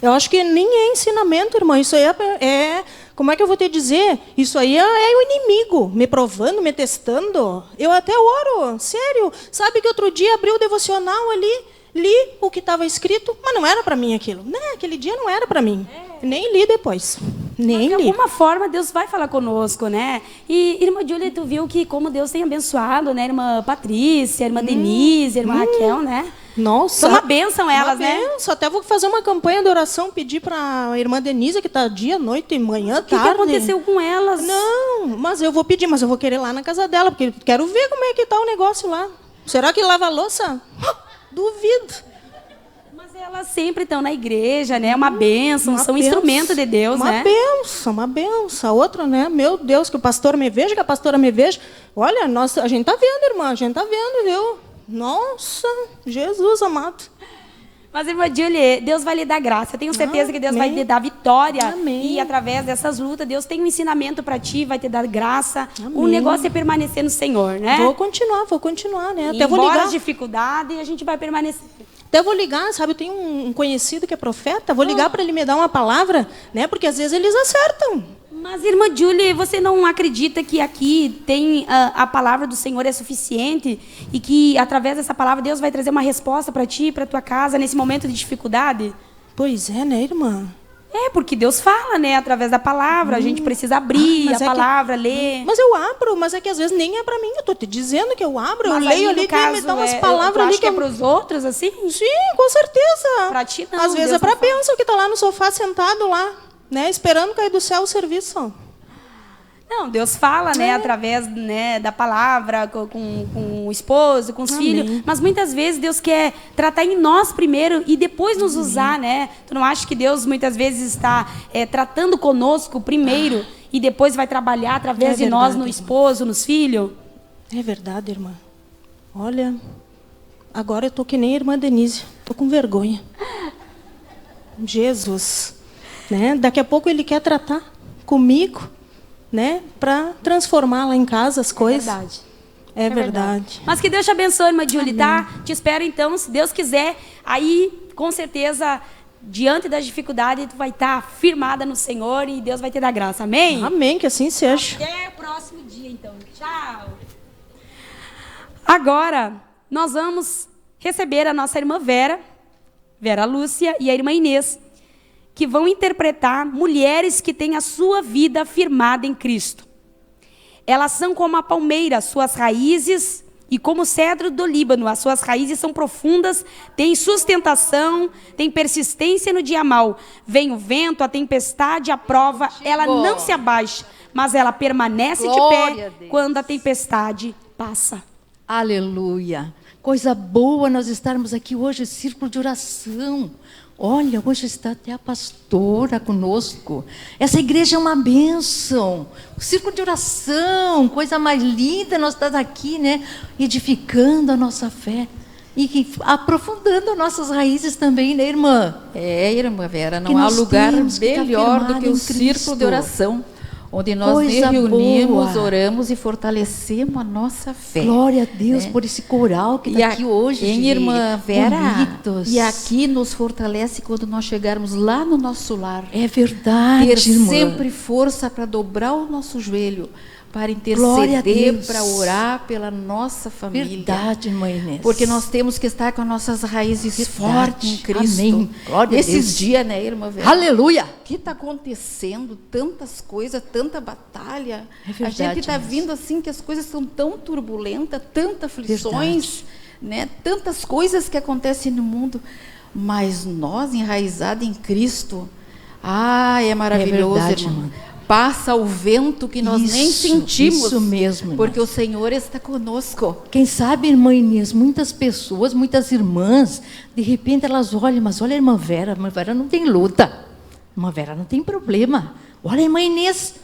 [SPEAKER 6] Eu acho que nem é ensinamento, irmã. Isso aí é... Como é que eu vou te dizer? Isso aí é o inimigo, me provando, me testando. Eu até oro, sério. Sabe que outro dia abri o devocional ali, li o que estava escrito, mas não era para mim aquilo. Né? Aquele dia não era para mim. Nem li depois. Nem
[SPEAKER 1] De
[SPEAKER 6] li.
[SPEAKER 1] alguma forma, Deus vai falar conosco, né? E, irmã Julie, tu viu que como Deus tem abençoado, né? Irmã Patrícia, irmã Denise, irmã Raquel, né?
[SPEAKER 6] Nossa.
[SPEAKER 1] São uma bênção elas,
[SPEAKER 6] Uma
[SPEAKER 1] né?
[SPEAKER 6] benção. Até vou fazer uma campanha de oração, pedir para a irmã Denise, que está dia, noite, manhã,
[SPEAKER 1] O que
[SPEAKER 6] tarde.
[SPEAKER 1] aconteceu com elas?
[SPEAKER 6] Não, mas eu vou pedir, mas eu vou querer lá na casa dela, porque eu quero ver como é que está o negócio lá. Será que lava a louça? Duvido.
[SPEAKER 1] Mas elas sempre estão na igreja, né? Uma bênção, são instrumento de Deus, né?
[SPEAKER 6] Uma benção. A outra, né? Meu Deus, que o pastor me veja, que a pastora me veja. Olha, a gente tá vendo, irmã, a gente tá vendo, viu? Nossa, Jesus amado.
[SPEAKER 1] Mas, irmã Julie, Deus vai lhe dar graça. Eu tenho certeza que Deus vai lhe dar vitória.
[SPEAKER 6] Amém.
[SPEAKER 1] E através dessas lutas, Deus tem um ensinamento para ti, vai te dar graça. O negócio é permanecer no Senhor, né?
[SPEAKER 6] Vou continuar, né?
[SPEAKER 1] Até vou ligar as dificuldades, a gente vai permanecer.
[SPEAKER 6] Até vou ligar, sabe? Eu tenho um conhecido que é profeta, vou ligar para ele me dar uma palavra, né? Porque às vezes eles acertam.
[SPEAKER 1] Mas, irmã Julie, você não acredita que aqui tem a palavra do Senhor é suficiente e que através dessa palavra Deus vai trazer uma resposta para ti, para tua casa nesse momento de dificuldade?
[SPEAKER 6] Pois é, né, irmã?
[SPEAKER 1] É, porque Deus fala, né, através da palavra, a gente precisa abrir a palavra, ler.
[SPEAKER 6] Mas eu abro, mas é que às vezes nem é para mim, eu tô te dizendo que eu abro,
[SPEAKER 1] Mas
[SPEAKER 6] eu leio
[SPEAKER 1] ali,
[SPEAKER 6] ali,
[SPEAKER 1] caso,
[SPEAKER 6] me dá umas palavras ali
[SPEAKER 1] que é para os outros, assim?
[SPEAKER 6] Sim, com certeza.
[SPEAKER 1] Para ti não.
[SPEAKER 6] Às vezes
[SPEAKER 1] Deus
[SPEAKER 6] é para
[SPEAKER 1] não fala.
[SPEAKER 6] bênção que tá lá no sofá sentado lá, né, esperando cair do céu o serviço.
[SPEAKER 1] Não, Deus fala, né, através, né, da palavra, com o esposo, com os filhos. Mas muitas vezes Deus quer tratar em nós primeiro e depois nos usar, né? Tu não acha que Deus muitas vezes está tratando conosco primeiro e depois vai trabalhar através de nós no esposo, nos filhos?
[SPEAKER 6] É verdade, irmã. Olha, agora eu tô que nem a irmã Denise, tô com vergonha. Jesus, né? Daqui a pouco ele quer tratar comigo, né, para transformar lá em casa as coisas. É verdade.
[SPEAKER 1] Mas que Deus te abençoe, irmã Julie, tá? Te espero então, se Deus quiser, aí com certeza diante das dificuldades tu vai estar firmada no Senhor e Deus vai te dar graça. Amém?
[SPEAKER 6] Amém, que assim seja.
[SPEAKER 1] Até o próximo dia então. Tchau. Agora nós vamos receber a nossa irmã Vera Lúcia e a irmã Inês, que vão interpretar mulheres que têm a sua vida firmada em Cristo. Elas são como a palmeira, suas raízes, e como o cedro do Líbano, as suas raízes são profundas, têm sustentação, têm persistência no dia mau. Vem o vento, a tempestade, a prova, ela não se abaixa, mas ela permanece de pé quando a tempestade passa.
[SPEAKER 7] Aleluia! Coisa boa nós estarmos aqui hoje, círculo de oração. Olha, hoje está até a pastora conosco. Essa igreja é uma bênção. O círculo de oração, coisa mais linda, nós estamos aqui, né? Edificando a nossa fé e aprofundando nossas raízes também, né, irmã?
[SPEAKER 8] É, irmã Vera, não há lugar melhor do que o círculo de oração, onde nós nos reunimos, oramos e fortalecemos a nossa fé.
[SPEAKER 7] Glória a Deus por esse coral que está aqui hoje.
[SPEAKER 8] Em irmã Vera,
[SPEAKER 7] bonitos.
[SPEAKER 8] E aqui nos fortalece quando nós chegarmos lá no nosso lar.
[SPEAKER 7] É verdade,
[SPEAKER 8] ter
[SPEAKER 7] irmã.
[SPEAKER 8] sempre força para dobrar o nosso joelho, para interceder, para orar pela nossa família.
[SPEAKER 7] Verdade, irmã Inês.
[SPEAKER 8] Porque nós temos que estar com as nossas raízes fortes em Cristo.
[SPEAKER 7] Amém. Glória a Deus.
[SPEAKER 8] Esses dias, né, irmã Vera?
[SPEAKER 7] Aleluia!
[SPEAKER 8] O que está acontecendo? Tantas coisas, tanta batalha.
[SPEAKER 7] É verdade,
[SPEAKER 8] a gente está
[SPEAKER 7] mas...
[SPEAKER 8] vindo assim que as coisas são tão turbulentas, tantas aflições, né? Tantas coisas que acontecem no mundo. Mas nós, enraizados em Cristo, é maravilhoso,
[SPEAKER 7] é verdade,
[SPEAKER 8] irmã. Passa o vento que nós nem sentimos.
[SPEAKER 7] Isso mesmo.
[SPEAKER 8] Porque o Senhor está conosco.
[SPEAKER 7] Quem sabe, irmã Inês, muitas pessoas, muitas irmãs, de repente elas olham, mas olha a irmã Vera não tem luta. A irmã Vera não tem problema. Olha a irmã Inês,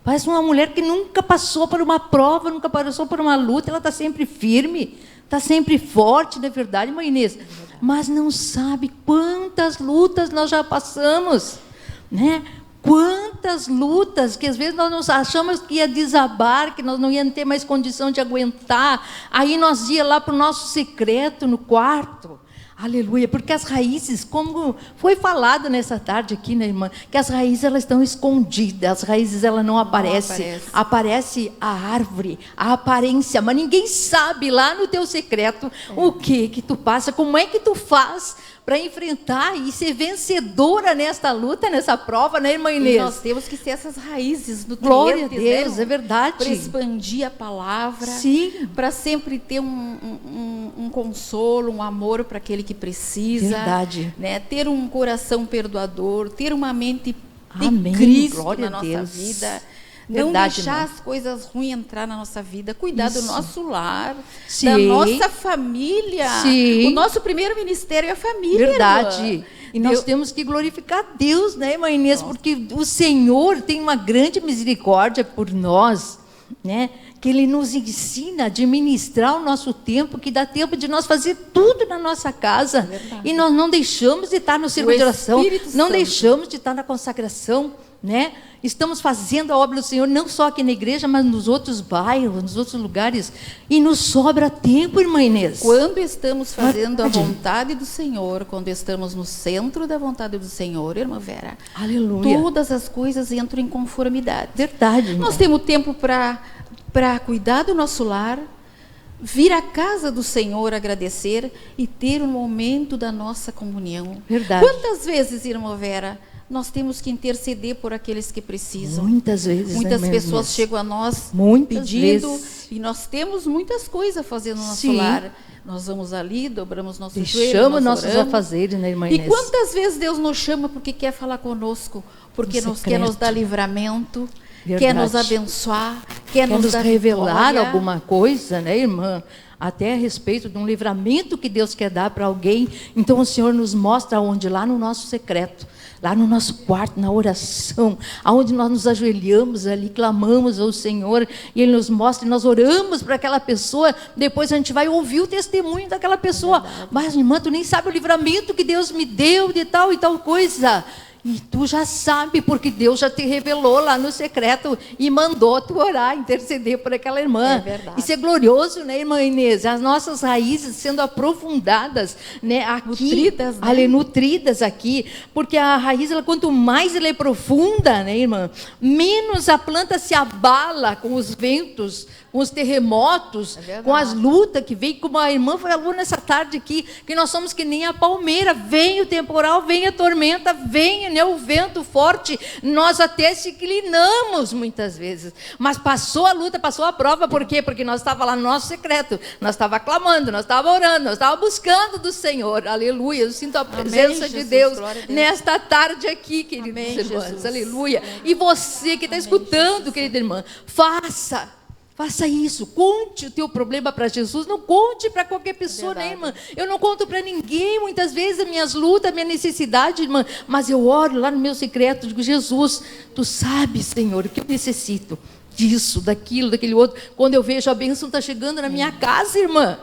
[SPEAKER 7] parece uma mulher que nunca passou por uma prova, nunca passou por uma luta, ela está sempre firme, está sempre forte, não é verdade, irmã Inês? Mas não sabe quantas lutas nós já passamos, né? Quantas lutas que às vezes nós achamos que ia desabar, que nós não íamos ter mais condição de aguentar. Aí nós ia lá para o nosso secreto no quarto. Aleluia, porque as raízes, como foi falado nessa tarde aqui, né, irmã, que as raízes elas estão escondidas, as raízes elas não aparecem. Aparece a árvore, a aparência, mas ninguém sabe lá no teu secreto o que tu passa, como é que tu faz para enfrentar e ser vencedora nesta luta, nessa prova, né, irmã Inês?
[SPEAKER 8] E nós temos que ser essas raízes nutrientes.
[SPEAKER 7] Glória a Deus, é verdade.
[SPEAKER 8] Para expandir a palavra.
[SPEAKER 7] Sim.
[SPEAKER 8] Para sempre ter um consolo, um amor para aquele que precisa.
[SPEAKER 7] Verdade.
[SPEAKER 8] Né? Ter um coração perdoador, ter uma mente de
[SPEAKER 7] Amém.
[SPEAKER 8] Cristo
[SPEAKER 7] Glória
[SPEAKER 8] na
[SPEAKER 7] a
[SPEAKER 8] nossa
[SPEAKER 7] Deus.
[SPEAKER 8] vida. Não
[SPEAKER 7] Verdade,
[SPEAKER 8] deixar
[SPEAKER 7] irmã.
[SPEAKER 8] as coisas ruins entrar na nossa vida. Cuidar do nosso lar,
[SPEAKER 7] Sim.
[SPEAKER 8] da nossa família.
[SPEAKER 7] Sim.
[SPEAKER 8] O nosso primeiro ministério é a família.
[SPEAKER 7] Verdade.
[SPEAKER 8] Irmã.
[SPEAKER 7] E nós temos que glorificar Deus, né, irmã Inês? Porque o Senhor tem uma grande misericórdia por nós, né? Que Ele nos ensina a administrar o nosso tempo, que dá tempo de nós fazer tudo na nossa casa. E nós não deixamos de estar no círculo de oração,
[SPEAKER 8] Espírito
[SPEAKER 7] não
[SPEAKER 8] Santo.
[SPEAKER 7] deixamos de estar na consagração, né? Estamos fazendo a obra do Senhor, não só aqui na igreja, mas nos outros bairros, nos outros lugares. E nos sobra tempo, irmã Inês.
[SPEAKER 8] Quando estamos fazendo a
[SPEAKER 7] Verdade.
[SPEAKER 8] vontade do Senhor, quando estamos no centro da vontade do Senhor, irmã Vera,
[SPEAKER 7] Aleluia.
[SPEAKER 8] todas as coisas entram em conformidade.
[SPEAKER 7] Verdade, irmã.
[SPEAKER 8] Nós temos tempo para cuidar do nosso lar, vir à casa do Senhor agradecer e ter um momento da nossa comunhão.
[SPEAKER 7] Verdade.
[SPEAKER 8] Quantas vezes, irmã Vera, nós temos que interceder por aqueles que precisam?
[SPEAKER 7] Muitas vezes,
[SPEAKER 8] Muitas
[SPEAKER 7] né, irmã
[SPEAKER 8] pessoas
[SPEAKER 7] Inês?
[SPEAKER 8] chegam a nós
[SPEAKER 7] Muitas
[SPEAKER 8] pedindo,
[SPEAKER 7] vezes.
[SPEAKER 8] e nós temos muitas coisas a fazer no nosso
[SPEAKER 7] Sim.
[SPEAKER 8] lar. Nós vamos ali, dobramos nossos joelhos,
[SPEAKER 7] Deixamos
[SPEAKER 8] nós
[SPEAKER 7] nossos
[SPEAKER 8] oramos.
[SPEAKER 7] afazeres, né, irmã
[SPEAKER 8] E
[SPEAKER 7] Inês?
[SPEAKER 8] quantas vezes Deus nos chama porque quer falar conosco, porque
[SPEAKER 7] No
[SPEAKER 8] nos quer nos
[SPEAKER 7] secreto.
[SPEAKER 8] dar livramento,
[SPEAKER 7] Verdade.
[SPEAKER 8] quer nos abençoar, quer nos dar
[SPEAKER 7] revelar
[SPEAKER 8] vitória.
[SPEAKER 7] alguma coisa, né, irmã? Até a respeito de um livramento que Deus quer dar para alguém. Então o Senhor nos mostra onde? Lá no nosso secreto, lá no nosso quarto, na oração, aonde nós nos ajoelhamos ali, clamamos ao Senhor, e Ele nos mostra, e nós oramos para aquela pessoa, depois a gente vai ouvir o testemunho daquela pessoa. Mas, irmã, tu nem sabe o livramento que Deus me deu de tal e tal coisa. E tu já sabe, porque Deus já te revelou lá no secreto e mandou tu orar, interceder por aquela irmã.
[SPEAKER 8] É verdade.
[SPEAKER 7] Isso é glorioso, né, irmã Inês? As nossas raízes sendo aprofundadas, né, aqui,
[SPEAKER 8] Nutridas, né?
[SPEAKER 7] ali, nutridas aqui, porque a raiz, ela, quanto mais ela é profunda, né, irmã, menos a planta se abala com os ventos, com os terremotos,
[SPEAKER 8] verdade.
[SPEAKER 7] com as lutas que vem, como a irmã falou nessa tarde aqui, que nós somos que nem a palmeira, vem o temporal, vem a tormenta, vem, né, o vento forte, nós até se inclinamos muitas vezes, mas passou a luta, passou a prova, por quê? Porque nós estávamos lá no nosso secreto, nós estávamos clamando, nós estávamos orando, nós estávamos buscando do Senhor, aleluia, eu sinto a presença de
[SPEAKER 8] Jesus,
[SPEAKER 7] Deus
[SPEAKER 8] glória a Deus.
[SPEAKER 7] nesta tarde aqui, queridos
[SPEAKER 8] Amém,
[SPEAKER 7] irmãos,
[SPEAKER 8] Jesus.
[SPEAKER 7] aleluia, e você que está escutando, querida irmã, faça isso, conte o teu problema para Jesus, não conte para qualquer pessoa, né, irmã? Eu não conto para ninguém, muitas vezes, as minhas lutas, a minha necessidade, irmã, mas eu oro lá no meu secreto, digo, Jesus, tu sabes, Senhor, o que eu necessito disso, daquilo, daquele outro. Quando eu vejo a bênção está chegando na minha casa, irmã,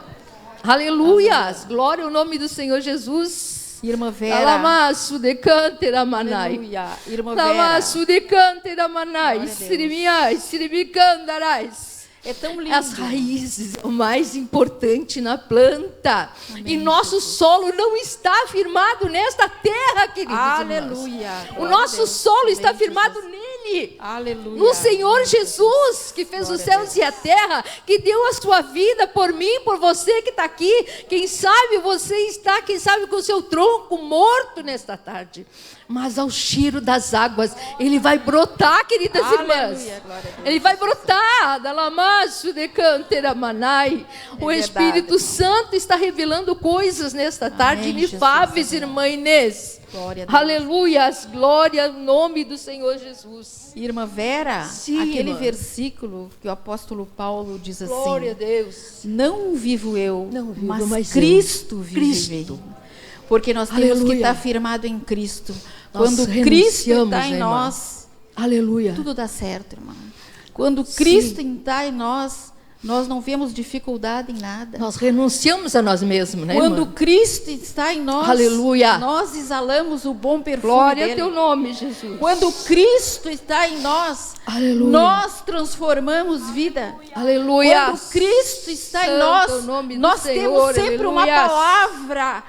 [SPEAKER 7] aleluia, glória ao nome do Senhor Jesus.
[SPEAKER 8] Irmã Vera.
[SPEAKER 7] Alamaço de cantera manai.
[SPEAKER 8] Aleluia. Irmã Vera.
[SPEAKER 7] Lamaço de cantera manai.
[SPEAKER 8] Glória a Deus.
[SPEAKER 7] Sirimiai, sirimicandarais.
[SPEAKER 8] É tão lindo.
[SPEAKER 7] As raízes é o mais importante na planta. E nosso solo não está firmado nesta terra, queridos irmãos.
[SPEAKER 8] Aleluia.
[SPEAKER 7] O
[SPEAKER 8] Glória a
[SPEAKER 7] nosso
[SPEAKER 8] Deus.
[SPEAKER 7] solo
[SPEAKER 8] Amém,
[SPEAKER 7] está firmado
[SPEAKER 8] Jesus.
[SPEAKER 7] nele.
[SPEAKER 8] Aleluia.
[SPEAKER 7] No Senhor Jesus, que fez
[SPEAKER 8] Glória
[SPEAKER 7] os
[SPEAKER 8] a
[SPEAKER 7] céus e a terra, que deu a sua vida por mim, por você que está aqui. Quem sabe você está, quem sabe, com o seu tronco morto nesta tarde. Mas ao cheiro das águas, ele vai brotar, queridas
[SPEAKER 8] Aleluia,
[SPEAKER 7] irmãs.
[SPEAKER 8] glória a Deus.
[SPEAKER 7] Ele vai brotar. Dalamaço de cantera manai. O
[SPEAKER 8] verdade,
[SPEAKER 7] Espírito
[SPEAKER 8] irmão.
[SPEAKER 7] Santo está revelando coisas nesta tarde
[SPEAKER 8] Amém,
[SPEAKER 7] inefáveis,
[SPEAKER 8] Jesus,
[SPEAKER 7] irmã Inês.
[SPEAKER 8] Glória a Deus.
[SPEAKER 7] Aleluia, glória ao nome do Senhor Jesus.
[SPEAKER 8] Irmã Vera,
[SPEAKER 7] Sim,
[SPEAKER 8] aquele
[SPEAKER 7] irmã.
[SPEAKER 8] versículo que o apóstolo Paulo diz assim:
[SPEAKER 7] Glória a Deus.
[SPEAKER 8] não vivo eu,
[SPEAKER 7] Não vivo,
[SPEAKER 8] mas
[SPEAKER 7] mas
[SPEAKER 8] Cristo
[SPEAKER 7] eu.
[SPEAKER 8] vive em
[SPEAKER 7] Cristo.
[SPEAKER 8] mim. Porque nós temos que
[SPEAKER 7] Aleluia.
[SPEAKER 8] estar firmado em Cristo.
[SPEAKER 7] Nós
[SPEAKER 8] Quando Cristo
[SPEAKER 7] renunciamos,
[SPEAKER 8] está em
[SPEAKER 7] né, irmã?
[SPEAKER 8] nós,
[SPEAKER 7] Aleluia.
[SPEAKER 8] tudo dá certo, irmã. Quando Cristo está em nós, nós não vemos dificuldade em nada.
[SPEAKER 7] Nós renunciamos a nós mesmos, né,
[SPEAKER 8] Quando
[SPEAKER 7] irmã?
[SPEAKER 8] Cristo está em nós,
[SPEAKER 7] Aleluia.
[SPEAKER 8] nós exalamos o bom perfume
[SPEAKER 7] Glória
[SPEAKER 8] dele.
[SPEAKER 7] ao teu nome, Jesus.
[SPEAKER 8] Quando Cristo está em nós,
[SPEAKER 7] Aleluia.
[SPEAKER 8] nós transformamos vida.
[SPEAKER 7] Aleluia.
[SPEAKER 8] Quando Cristo está em
[SPEAKER 7] Santo
[SPEAKER 8] nós,
[SPEAKER 7] é o nome do
[SPEAKER 8] nós
[SPEAKER 7] Senhor,
[SPEAKER 8] temos sempre uma
[SPEAKER 7] aleluia.
[SPEAKER 8] palavra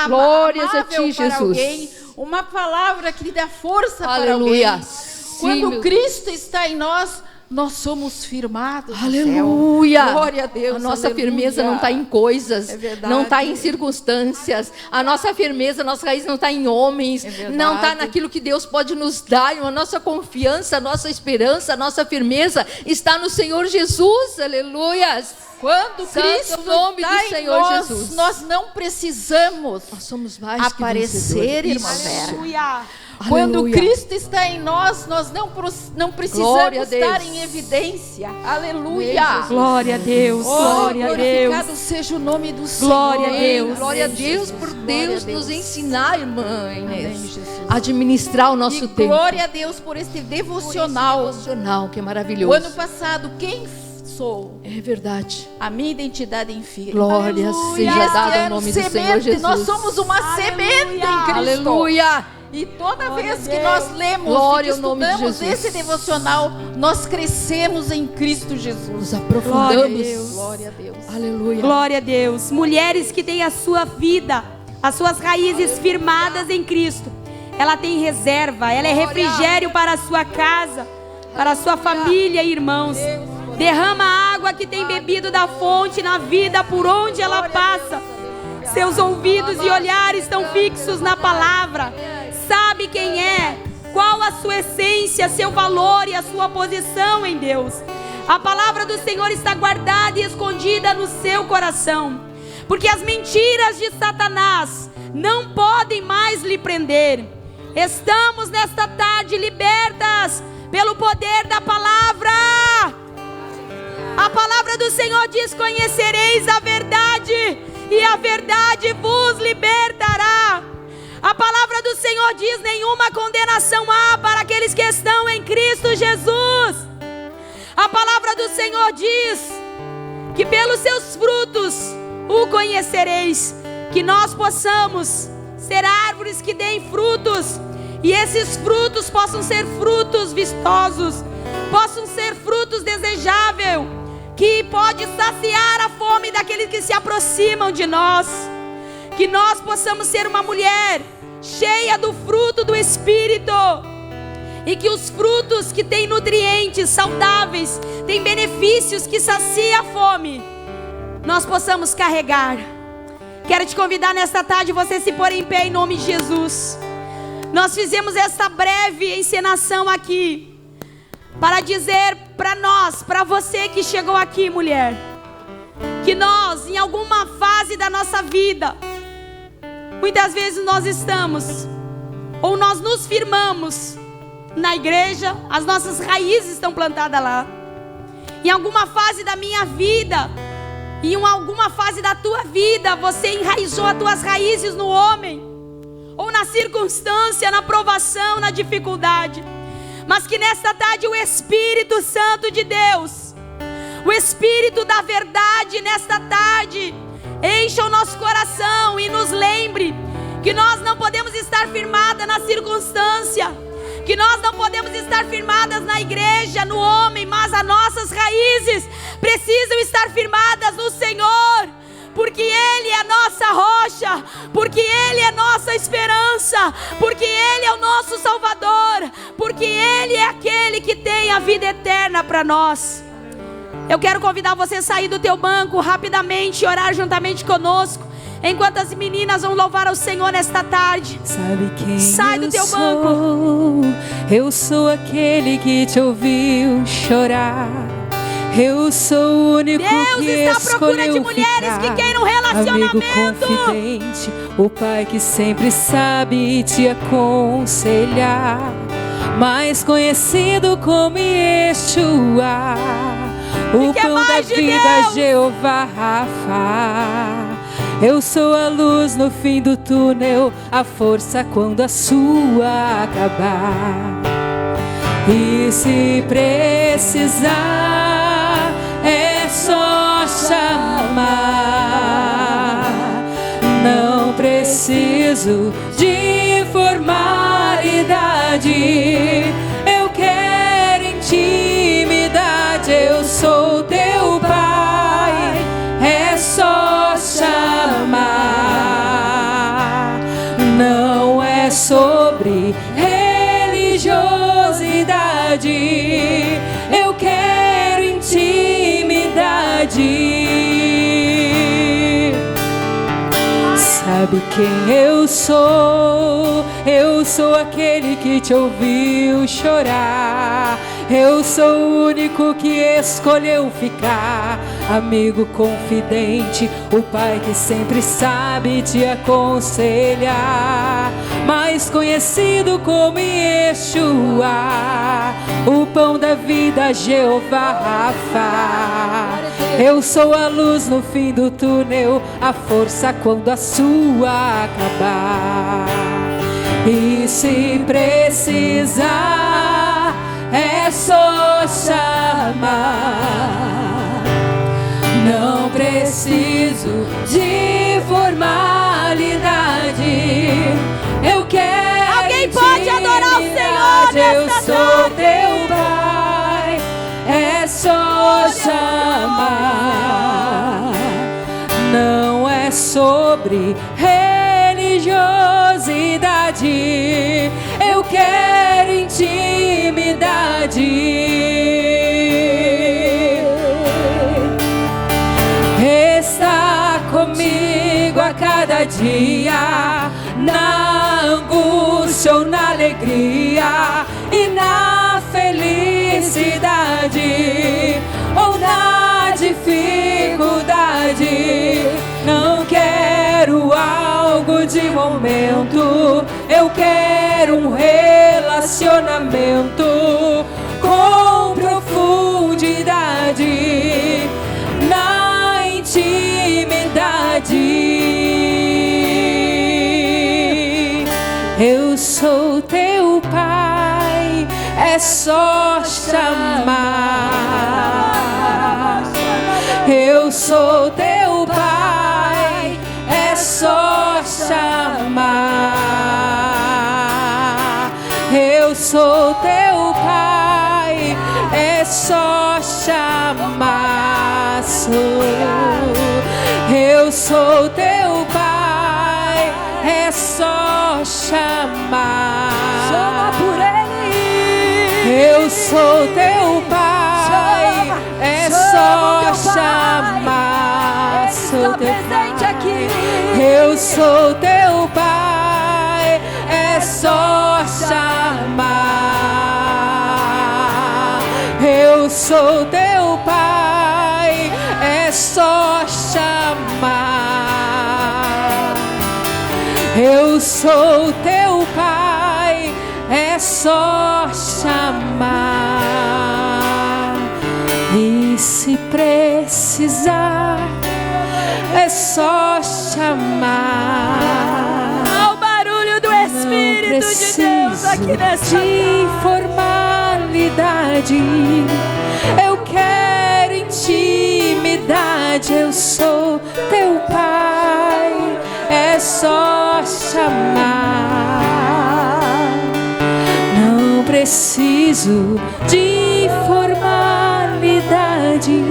[SPEAKER 7] Glórias a
[SPEAKER 8] amável
[SPEAKER 7] ti,
[SPEAKER 8] para
[SPEAKER 7] Jesus.
[SPEAKER 8] alguém, uma palavra que lhe dá força
[SPEAKER 7] Aleluia.
[SPEAKER 8] para alguém.
[SPEAKER 7] Sim,
[SPEAKER 8] Quando
[SPEAKER 7] meu
[SPEAKER 8] Cristo está em nós, nós somos firmados no
[SPEAKER 7] Aleluia.
[SPEAKER 8] céu. Glória a Deus.
[SPEAKER 7] A nossa
[SPEAKER 8] aleluia.
[SPEAKER 7] firmeza não está em coisas,
[SPEAKER 8] É verdade.
[SPEAKER 7] não está em circunstâncias. A nossa firmeza, a nossa raiz não está em homens,
[SPEAKER 8] É verdade.
[SPEAKER 7] não está naquilo que Deus pode nos dar. A nossa confiança, a nossa esperança, a nossa firmeza está no Senhor Jesus. Aleluia.
[SPEAKER 8] Quando
[SPEAKER 7] Santo
[SPEAKER 8] Cristo
[SPEAKER 7] é o nome
[SPEAKER 8] está
[SPEAKER 7] do
[SPEAKER 8] em
[SPEAKER 7] Senhor
[SPEAKER 8] nós,
[SPEAKER 7] Jesus.
[SPEAKER 8] nós não precisamos
[SPEAKER 7] Nós somos mais
[SPEAKER 8] aparecer,
[SPEAKER 7] que
[SPEAKER 8] irmã
[SPEAKER 7] vencedores.
[SPEAKER 8] Vera.
[SPEAKER 1] Aleluia.
[SPEAKER 8] Quando
[SPEAKER 7] Aleluia.
[SPEAKER 8] Cristo está em nós, nós não
[SPEAKER 7] Glória a
[SPEAKER 8] precisamos
[SPEAKER 7] Deus.
[SPEAKER 8] estar em evidência. Aleluia.
[SPEAKER 1] Glória a Deus, glória a Deus.
[SPEAKER 8] Glorificado seja o nome do Senhor.
[SPEAKER 1] Glória a Deus.
[SPEAKER 7] Glória a Deus por Deus
[SPEAKER 8] Glória a
[SPEAKER 7] nos
[SPEAKER 8] Deus.
[SPEAKER 7] ensinar, irmã Inês,
[SPEAKER 8] Amém, Jesus.
[SPEAKER 7] a administrar o nosso
[SPEAKER 8] E
[SPEAKER 7] tempo.
[SPEAKER 8] glória a Deus por este devocional.
[SPEAKER 7] Devocional, que é
[SPEAKER 8] O
[SPEAKER 7] maravilhoso.
[SPEAKER 8] ano passado, quem sou?
[SPEAKER 7] É verdade.
[SPEAKER 8] A minha identidade em filho.
[SPEAKER 7] Glória
[SPEAKER 8] Aleluia.
[SPEAKER 7] seja
[SPEAKER 8] Este
[SPEAKER 7] dada ao
[SPEAKER 8] ano,
[SPEAKER 7] nome do
[SPEAKER 8] semente,
[SPEAKER 7] Senhor Jesus.
[SPEAKER 8] Nós somos uma semente em Cristo.
[SPEAKER 7] Aleluia.
[SPEAKER 8] E toda vez que nós lemos
[SPEAKER 7] Glória
[SPEAKER 8] e que
[SPEAKER 7] ao nome de
[SPEAKER 8] estudamos
[SPEAKER 7] Jesus.
[SPEAKER 8] esse devocional, nós crescemos em Cristo Jesus.
[SPEAKER 7] Nos
[SPEAKER 1] Glória a
[SPEAKER 7] aprofundamos.
[SPEAKER 1] Deus.
[SPEAKER 8] Glória a Deus.
[SPEAKER 7] Aleluia.
[SPEAKER 1] Glória a Deus. Mulheres que têm a sua vida, as suas raízes firmadas em Cristo. Ela tem reserva, ela é refrigério para a sua casa, para a sua família e irmãos. Derrama a água que tem bebido da fonte na vida por onde ela passa. Seus ouvidos e olhares estão fixos na palavra. Sabe quem é, qual a sua essência, seu valor e a sua posição em Deus. A palavra do Senhor está guardada e escondida no seu coração, porque as mentiras de Satanás não podem mais lhe prender. Estamos nesta tarde libertas pelo poder da palavra. A palavra do Senhor diz: conhecereis a verdade e a verdade vos libertará. A palavra do Senhor diz: nenhuma condenação há para aqueles que estão em Cristo Jesus. A palavra do Senhor diz que pelos seus frutos o conhecereis. Que nós possamos ser árvores que deem frutos, e esses frutos possam ser frutos vistosos, possam ser frutos desejáveis, que pode saciar a fome daqueles que se aproximam de nós. Que nós possamos ser uma mulher cheia do fruto do Espírito, e que os frutos que têm nutrientes saudáveis, têm benefícios que saciam a fome, nós possamos carregar. Quero te convidar nesta tarde, você se pôr em pé em nome de Jesus. Nós fizemos essa breve encenação aqui para dizer para nós, para você que chegou aqui, mulher, que nós, em alguma fase da nossa vida, muitas vezes nós estamos, ou nós nos firmamos na igreja, as nossas raízes estão plantadas lá. Em alguma fase da minha vida, em alguma fase da tua vida, você enraizou as tuas raízes no homem, ou na circunstância, na provação, na dificuldade. Mas que nesta tarde o Espírito Santo de Deus, o Espírito da verdade, nesta tarde encha o nosso coração e nos lembre que nós não podemos estar firmadas na circunstância, que nós não podemos estar firmadas na igreja, no homem, mas as nossas raízes precisam estar firmadas no Senhor, porque Ele é a nossa rocha, porque Ele é nossa esperança, porque Ele é o nosso Salvador, porque Ele é aquele que tem a vida eterna para nós. Eu quero convidar você a sair do teu banco rapidamente e orar juntamente conosco, enquanto as meninas vão louvar ao Senhor nesta tarde.
[SPEAKER 9] Sabe quem
[SPEAKER 1] Sai do teu
[SPEAKER 9] sou?
[SPEAKER 1] banco.
[SPEAKER 9] Eu sou aquele que te ouviu chorar. Eu sou o único
[SPEAKER 1] Deus
[SPEAKER 9] que
[SPEAKER 1] está à procura de
[SPEAKER 9] escolheu
[SPEAKER 1] mulheres
[SPEAKER 9] ficar.
[SPEAKER 1] que queiram
[SPEAKER 9] Amigo
[SPEAKER 1] relacionamento.
[SPEAKER 9] confidente, o pai que sempre sabe te aconselhar, mais conhecido como Yeshua, o
[SPEAKER 1] quer
[SPEAKER 9] pão da
[SPEAKER 1] mais de
[SPEAKER 9] vida,
[SPEAKER 1] Deus?
[SPEAKER 9] Jeová Rafa. Eu sou a luz no fim do túnel, a força quando a sua acabar. E se precisar, é só chamar. Não preciso de formalidade. Eu quero intimidade. Eu sou teu pai. É só chamar. Não é sobre religiosidade. Eu quero intimidade. Sabe quem eu sou? Eu sou aquele que te ouviu chorar. Eu sou o único que escolheu ficar, amigo confidente, o pai que sempre sabe te aconselhar, mais conhecido como Yeshua, o pão da vida, Jeová Rafa. Eu sou a luz no fim do túnel, a força quando a sua acabar. E se precisar, é só chamar. Não preciso de formalidade. Eu quero.
[SPEAKER 1] Alguém pode adorar o Senhor
[SPEAKER 9] Eu
[SPEAKER 1] nesta
[SPEAKER 9] sou
[SPEAKER 1] tarde.
[SPEAKER 9] teu Pai. É só chamar. Não é sobre religiosidade. Eu quero intimidade. Está comigo a cada dia, na angústia ou na alegria, e na felicidade ou na dificuldade. Não quero algo de momento, eu quero um relacionamento com profundidade, na intimidade. Eu sou teu Pai, é só chamar. Eu sou teu Pai, é só chamar. Eu sou teu Pai, é só chamar. Eu sou teu Pai, é só chamar.
[SPEAKER 1] Chama por Ele.
[SPEAKER 9] Eu sou teu Pai, é só chamar. Sou teu
[SPEAKER 1] presente aqui.
[SPEAKER 9] Eu sou teu Pai, é só chamar. Eu sou teu Pai, é só chamar. Eu sou teu Pai, é só chamar. E se precisar, é só chamar.
[SPEAKER 1] Ao barulho do Espírito de Deus aqui nessa
[SPEAKER 9] de formalidade. Eu quero intimidade. Eu sou teu Pai, é só chamar. Não preciso de formalidade.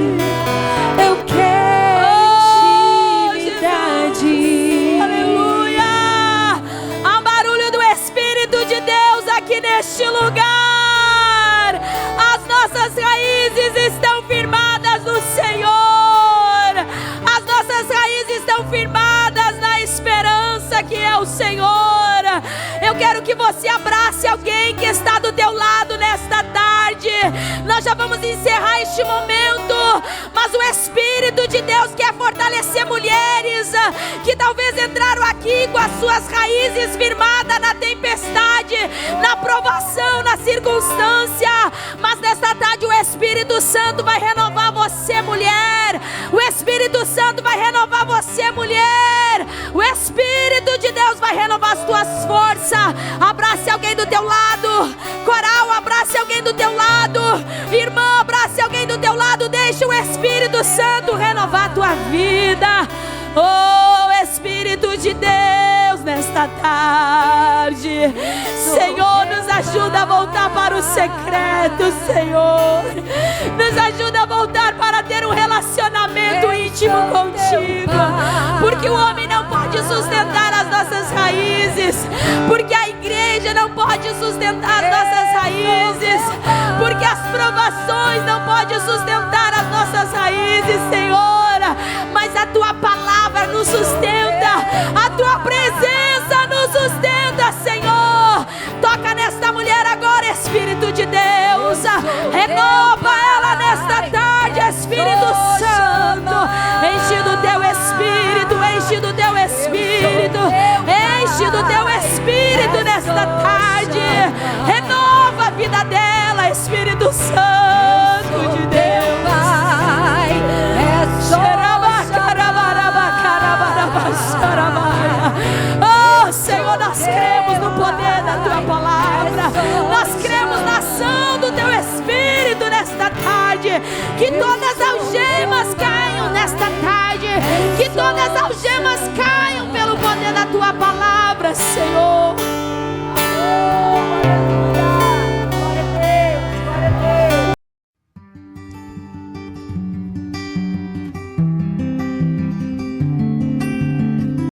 [SPEAKER 9] Eu quero intimidade.
[SPEAKER 1] Aleluia! Há um barulho do Espírito de Deus aqui neste lugar. As nossas raízes estão firmadas no Senhor. As nossas raízes estão firmadas na esperança que é o Senhor. Eu quero que você abrace alguém que está do teu lado nesta tarde. Nós já vamos encerrar este momento, mas o Espírito de Deus quer fortalecer mulheres que talvez entraram aqui com as suas raízes firmadas na tempestade, na provação, na circunstância. Mas nesta tarde o Espírito Santo vai renovar você, mulher. O Espírito Santo vai renovar você, mulher. O Espírito de Deus vai renovar as tuas forças. Abrace alguém do teu lado. Coral, abrace alguém do teu lado. Irmã, abrace alguém do teu lado. Deixa o Espírito Santo renovar a tua vida. Oh, Espírito de Deus, nesta tarde, Senhor, nos ajuda a voltar para o secreto, Senhor. Nos ajuda a voltar para ter um relacionamento íntimo contigo. Porque o homem não pode sustentar as nossas raízes. Porque a igreja não pode sustentar as nossas raízes. Porque as provações não podem sustentar as nossas raízes, Senhor. Mas a tua palavra nos sustenta. A tua presença nos sustenta, Senhor. Toca nesta mulher agora, Espírito de Deus. Espírito Santo.